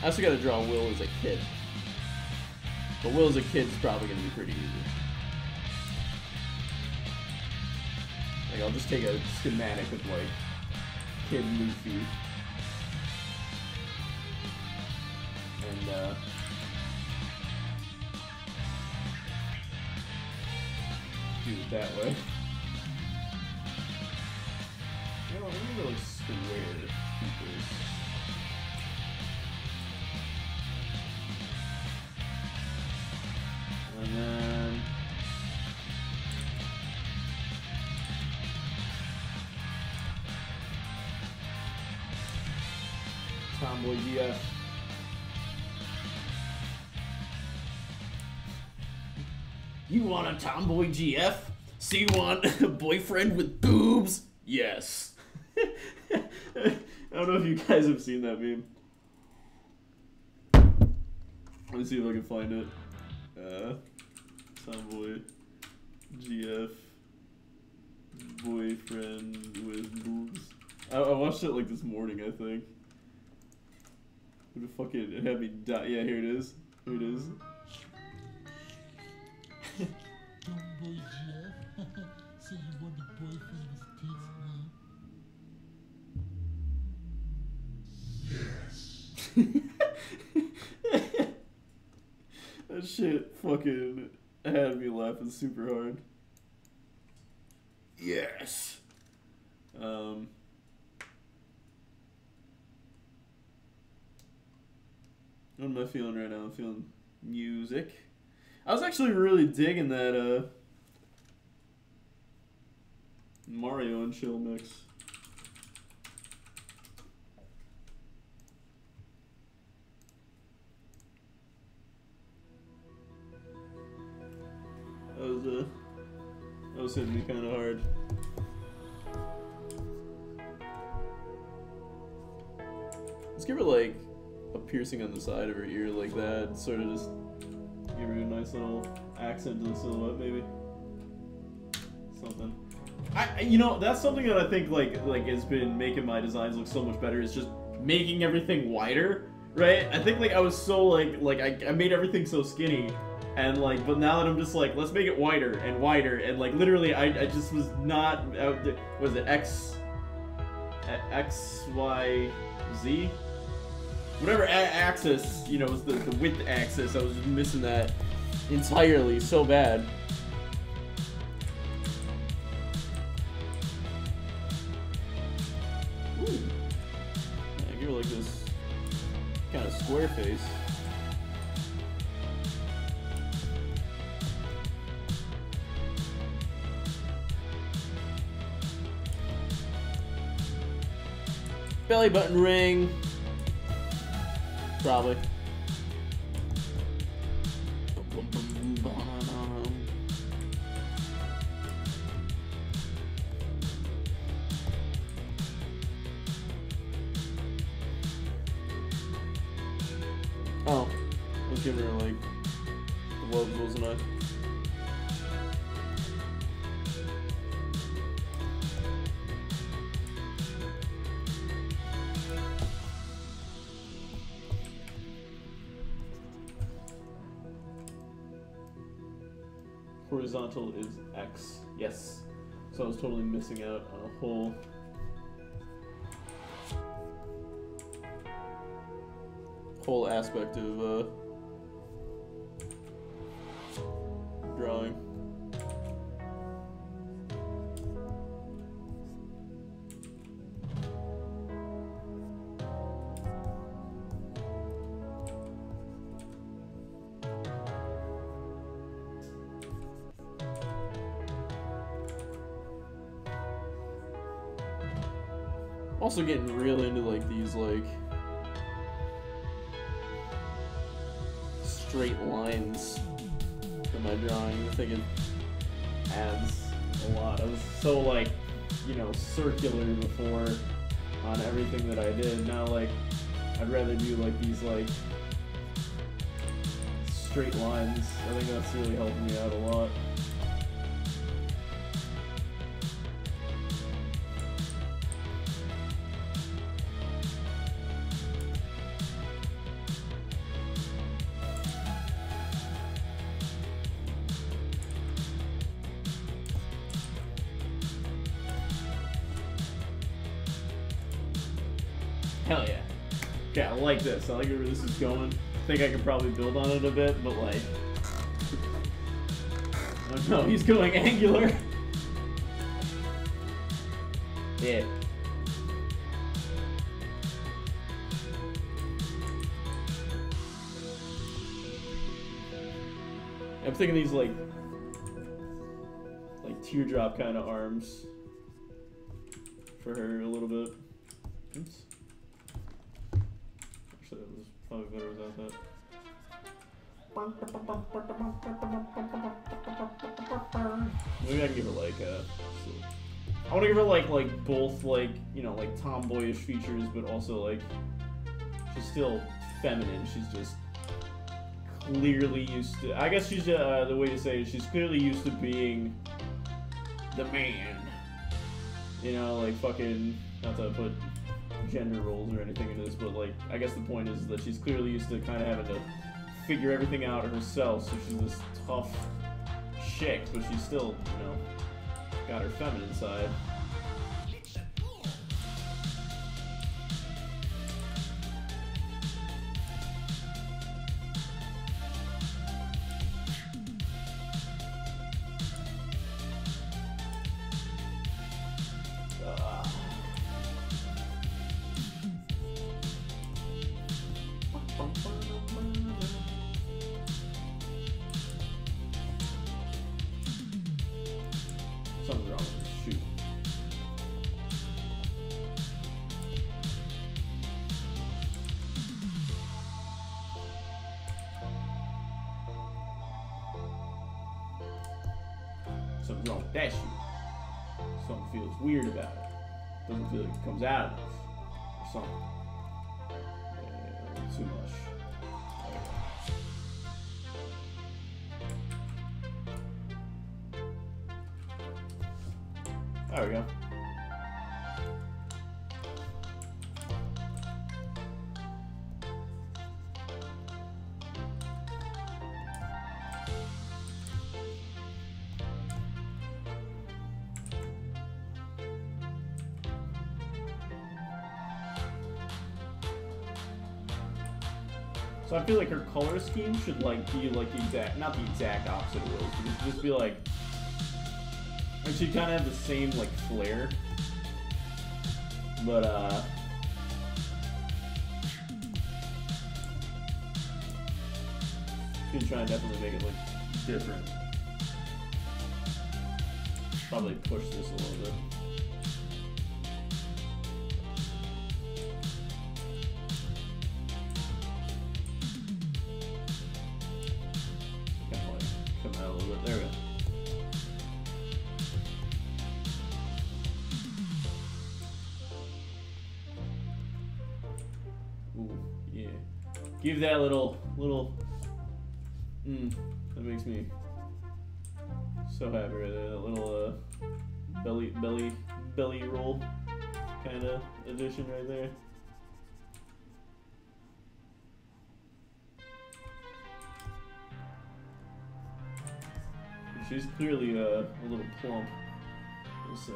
I also gotta draw Will as a kid. But Will as a kid is probably gonna be pretty easy. Like, I'll just take a schematic of, like, Kid Luffy. And, do it that way. You know, let me really square people's. And then Tomboy GF. You want a Tomboy GF? So you want a boyfriend with boobs? Yes. I don't know if you guys have seen that meme. Let me see if I can find it. Tomboy GF boyfriend with boobs. I watched it like this morning, I think. It had me die. Yeah, here it is. Here it is. Tomboy GF. So you want a boyfriend with tits, huh? Yes. That shit fucking had me laughing super hard. Yes. What am I feeling right now? I'm feeling music. I was actually really digging that Mario and Chill mix. That was hitting me kind of hard. Let's give her like a piercing on the side of her ear like that, sort of just give her a nice little accent to the silhouette, maybe. Something. You know, that's something that I think like has been making my designs look so much better. Is just making everything wider, right? I think like I was so like I made everything so skinny, and like, but now that I'm just like, let's make it wider, and like literally I just was not. Was it X Y Z? Whatever axis, you know, was the width axis. I was just missing that entirely, so bad. Ooh. Yeah, give her like this kind of square face. Belly button ring. Probably. Oh, I was giving her like the lobes, wasn't I? Horizontal is X. Yes. So I was totally missing out on a whole aspect of drawing. Also getting real into like these like straight lines for my drawing. I think it adds a lot. I was so like, you know, circular before on everything that I did. Now like I'd rather do like these like straight lines. I think that's really helping me out a lot. Hell yeah. Okay, I like this. I like where this is going. I think I can probably build on it a bit, but like... Oh no, he's going angular. Yeah. I'm thinking these like teardrop kind of arms for her a little bit. Oops. Actually, that was probably better without that. Maybe I can give her like I want to give her like both like, you know, like tomboyish features, but also like she's still feminine. She's just clearly used to, I guess she's the way to say it, she's clearly used to being the man. You know, like fucking, not to put gender roles or anything in this, but like, I guess the point is that she's clearly used to kind of having to figure everything out herself, so she's this tough chick, but she's still, you know, got her feminine side. Something's wrong with this shoe. Something's wrong with that shoe. Something feels weird about it. Doesn't feel like it comes out enough. Or something. Yeah, too much. There we go. So I feel like her color scheme should like be like the exact, not the exact opposite of Rose, but it should just be like, and she kind of have the same like flair, but you can try and definitely make it look different. Probably push this a little bit. Kind of like come out a little bit. There we go. Ooh, yeah. Give that little, that makes me so happy right there. That little, belly roll kind of addition right there. She's clearly a little plump, we'll say.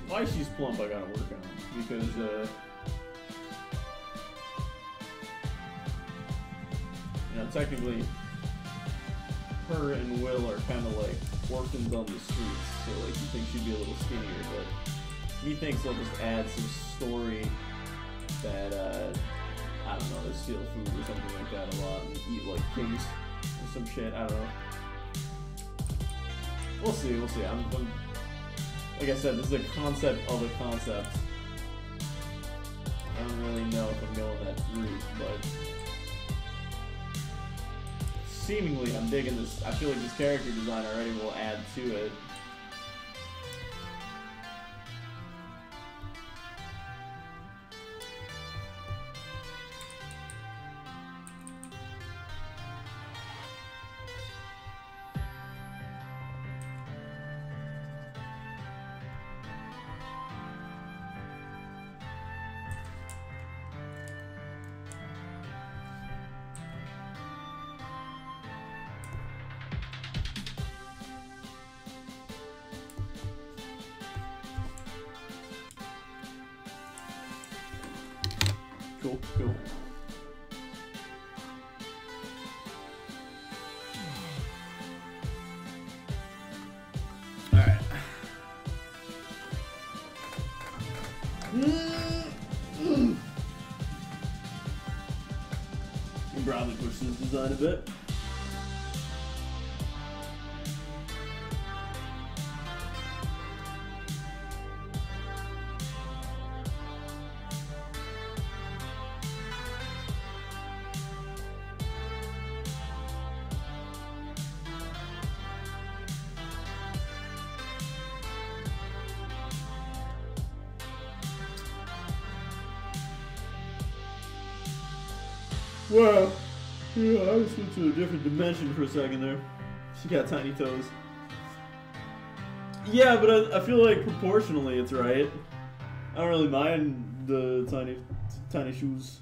Why she's plump, I gotta work on, because you know, technically her and Will are kind of like orphans on the streets, so like you think she'd be a little skinnier, but he thinks they'll just add some story that I don't know, they steal food or something like that a lot and eat like pigs or some shit. I don't know. We'll see. I'm like I said, this is a concept of a concept. I don't really know if I'm going that route, but seemingly I'm digging this. I feel like this character design already will add to it. Cool, cool. Alright. We'll probably push this design a bit. Well, yeah, I was switched to a different dimension for a second there. She got tiny toes. Yeah, but I feel like proportionally it's right. I don't really mind the tiny shoes.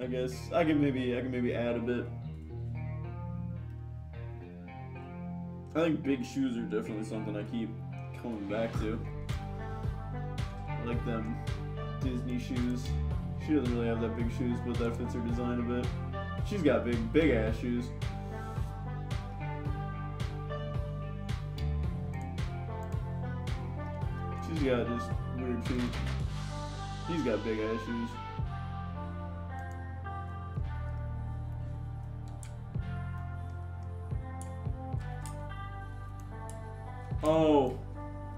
I guess I can maybe add a bit. I think big shoes are definitely something I keep coming back to. I like them Disney shoes. She doesn't really have that big shoes, but that fits her design a bit. She's got big ass shoes. She's got just weird feet. He's got big ass shoes. Oh,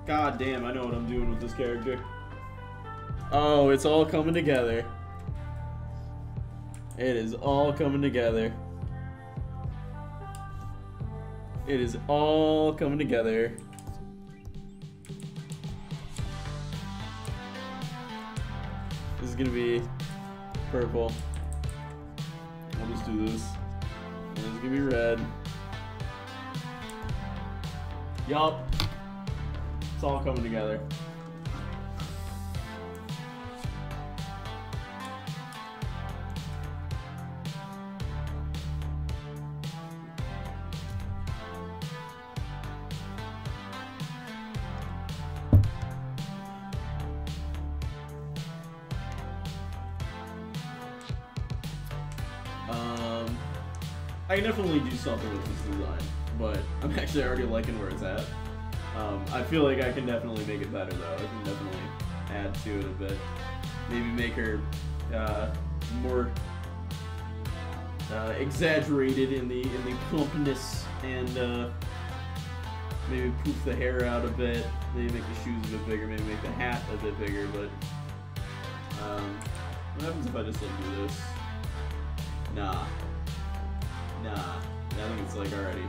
god damn, I know what I'm doing with this character. Oh, it's all coming together. It is all coming together. It is all coming together. This is gonna be purple. I'll just do this. And this is gonna be red. Yup. It's all coming together. I can definitely do something with this design, but I'm actually already liking where it's at. I feel like I can definitely make it better though. I can definitely add to it a bit. Maybe make her more exaggerated in the plumpness, and maybe poof the hair out a bit. Maybe make the shoes a bit bigger. Maybe make the hat a bit bigger. But what happens if I just undo this? Nah. I think it's like already.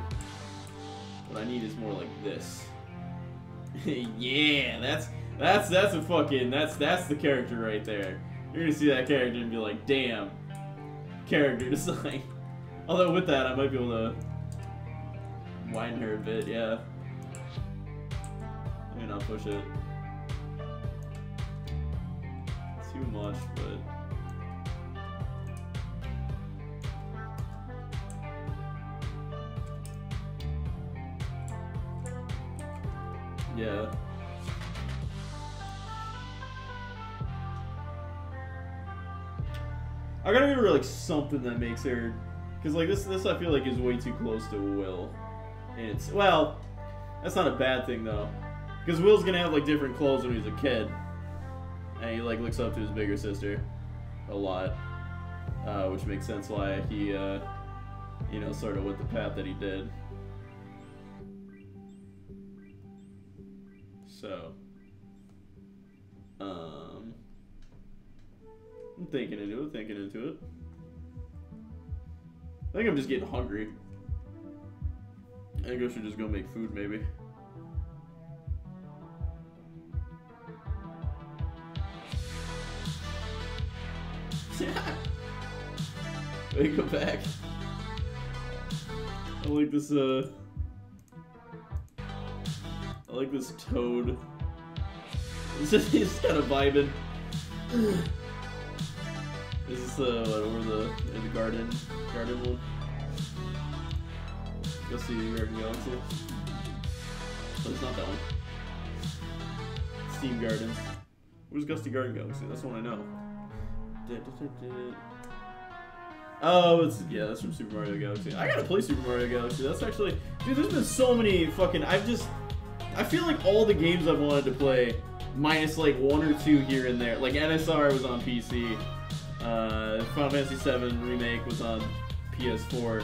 What I need is more like this. Yeah, that's a fucking that's the character right there. You're gonna see that character and be like, damn, character design. Although with that, I might be able to widen her a bit. Yeah. Maybe not push it too much, but. Yeah. I gotta give her like something that makes her, cause like this I feel like is way too close to Will, and it's, well, that's not a bad thing though, cause Will's gonna have like different clothes when he's a kid, and he like looks up to his bigger sister a lot, which makes sense why he, you know, sort of went the path that he did. So, I'm thinking into it. I think I'm just getting hungry. I think I should just go make food, maybe. Wait, go back. I like this, I like this toad. He's just kind of vibing. Is this over in the garden one? Go see American Galaxy. But it's not that one. Steam Gardens. Where's Gusty Garden Galaxy? That's the one I know. Oh, that's from Super Mario Galaxy. I gotta play Super Mario Galaxy. That's actually, dude. There's been so many fucking. I feel like all the games I've wanted to play, minus like 1 or 2 here and there. Like NSR was on PC. Final Fantasy VII Remake was on PS4.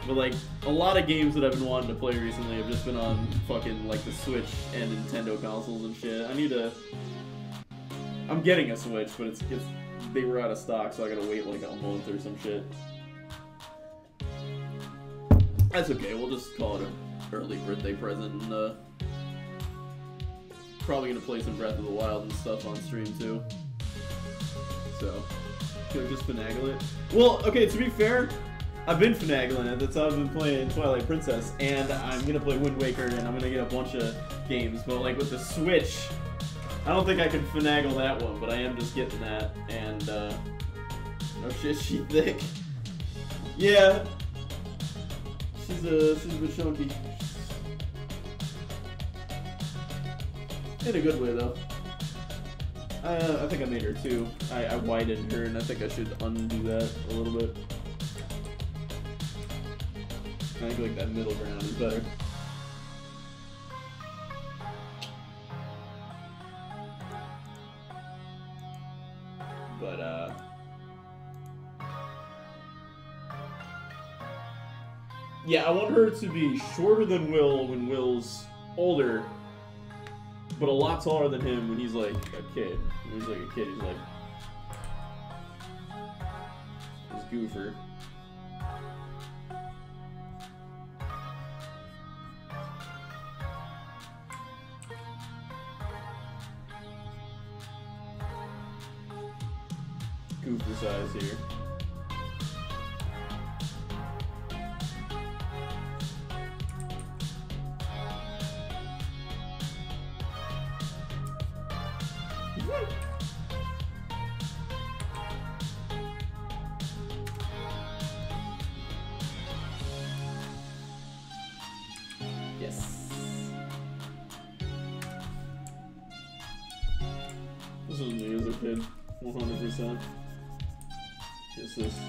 But like a lot of games that I've been wanting to play recently have just been on fucking like the Switch and Nintendo consoles and shit. I'm getting a Switch, but it's they were out of stock, so I gotta wait like a month or some shit. That's okay. We'll just call it an early birthday present. And, probably gonna play some Breath of the Wild and stuff on stream too. So, should I just finagle it? Well, okay. To be fair, I've been finagling it. That's how I've been playing Twilight Princess, and I'm gonna play Wind Waker, and I'm gonna get a bunch of games. But like with the Switch, I don't think I can finagle that one. But I am just getting that, and oh shit, she thick. Yeah, she's a bit chunky. In a good way though. I think I made her too. I widened her, and I think I should undo that a little bit. I think like that middle ground is better. But yeah, I want her to be shorter than Will when Will's older, but a lot taller than him when he's like a kid. When he's like a kid, he's like this goofer. Goofer size here. Yes. This was me as a kid, 100%. It's this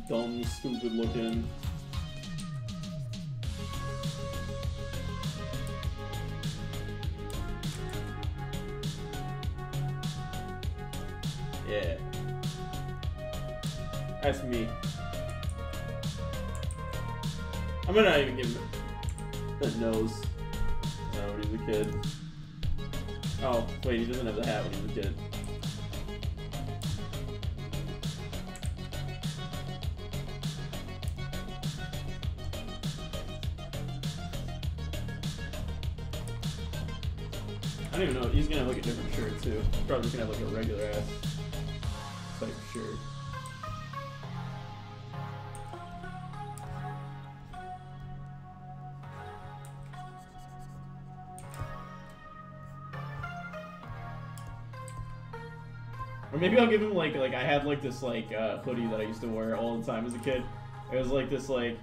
dumb, stupid looking. Yeah. That's me. I'm gonna not even give him a nose. No, when he's a kid. Oh, wait, he doesn't have the hat when he's a kid. I don't even know. He's gonna have like a different shirt too. Probably gonna have like a regular ass type shirt. Or maybe I'll give him like I had like this like hoodie that I used to wear all the time as a kid. It was like this like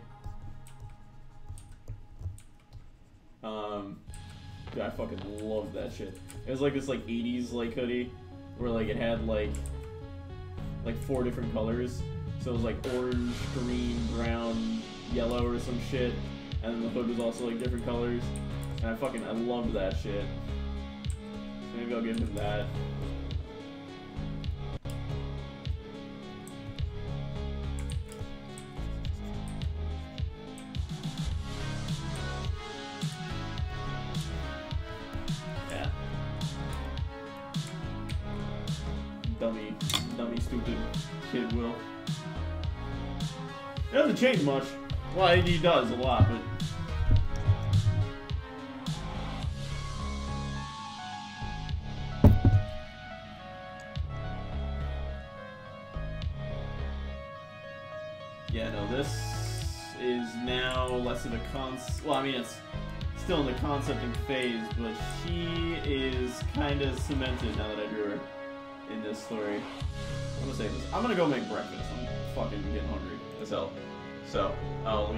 dude, I fucking loved that shit. It was like this like 80s like hoodie where like it had like 4 different colors. So it was like orange, green, brown, yellow or some shit. And then the hood was also like different colors. And I loved that shit. So maybe I'll give him that. Dummy, stupid kid Will. It doesn't change much. Well, he does a lot, but... Yeah, no, this is now less of a well, I mean, it's still in the concepting phase, but she is kind of cemented now that I drew her in this story. I'm gonna say this. I'm gonna go make breakfast. I'm fucking getting hungry as hell. So, let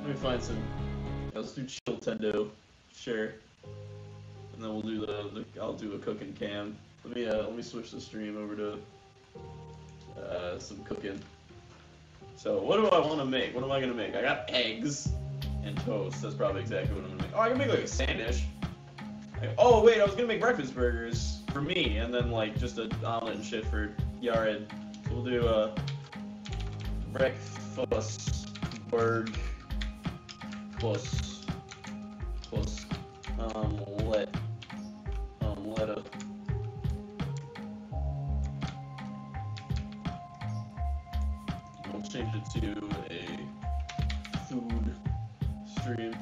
me find some let's do chill tendo, sure. And then we'll do I'll do a cooking cam. Let me switch the stream over to some cooking. So what do I want to make? What am I gonna make? I got eggs and toast. That's probably exactly what I'm gonna make. Oh, I can make like a sand dish. Oh wait, I was gonna make breakfast burgers for me, and then like just an omelet and shit for Yared. So we'll do breakfast burg plus omelet. I'll change it to a food stream.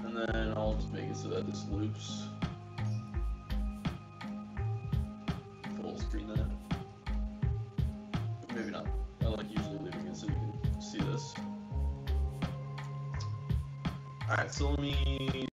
And then I'll just make it so that this loops. Full screen that. Maybe not. I like usually leaving it so you can see this. Alright, so let me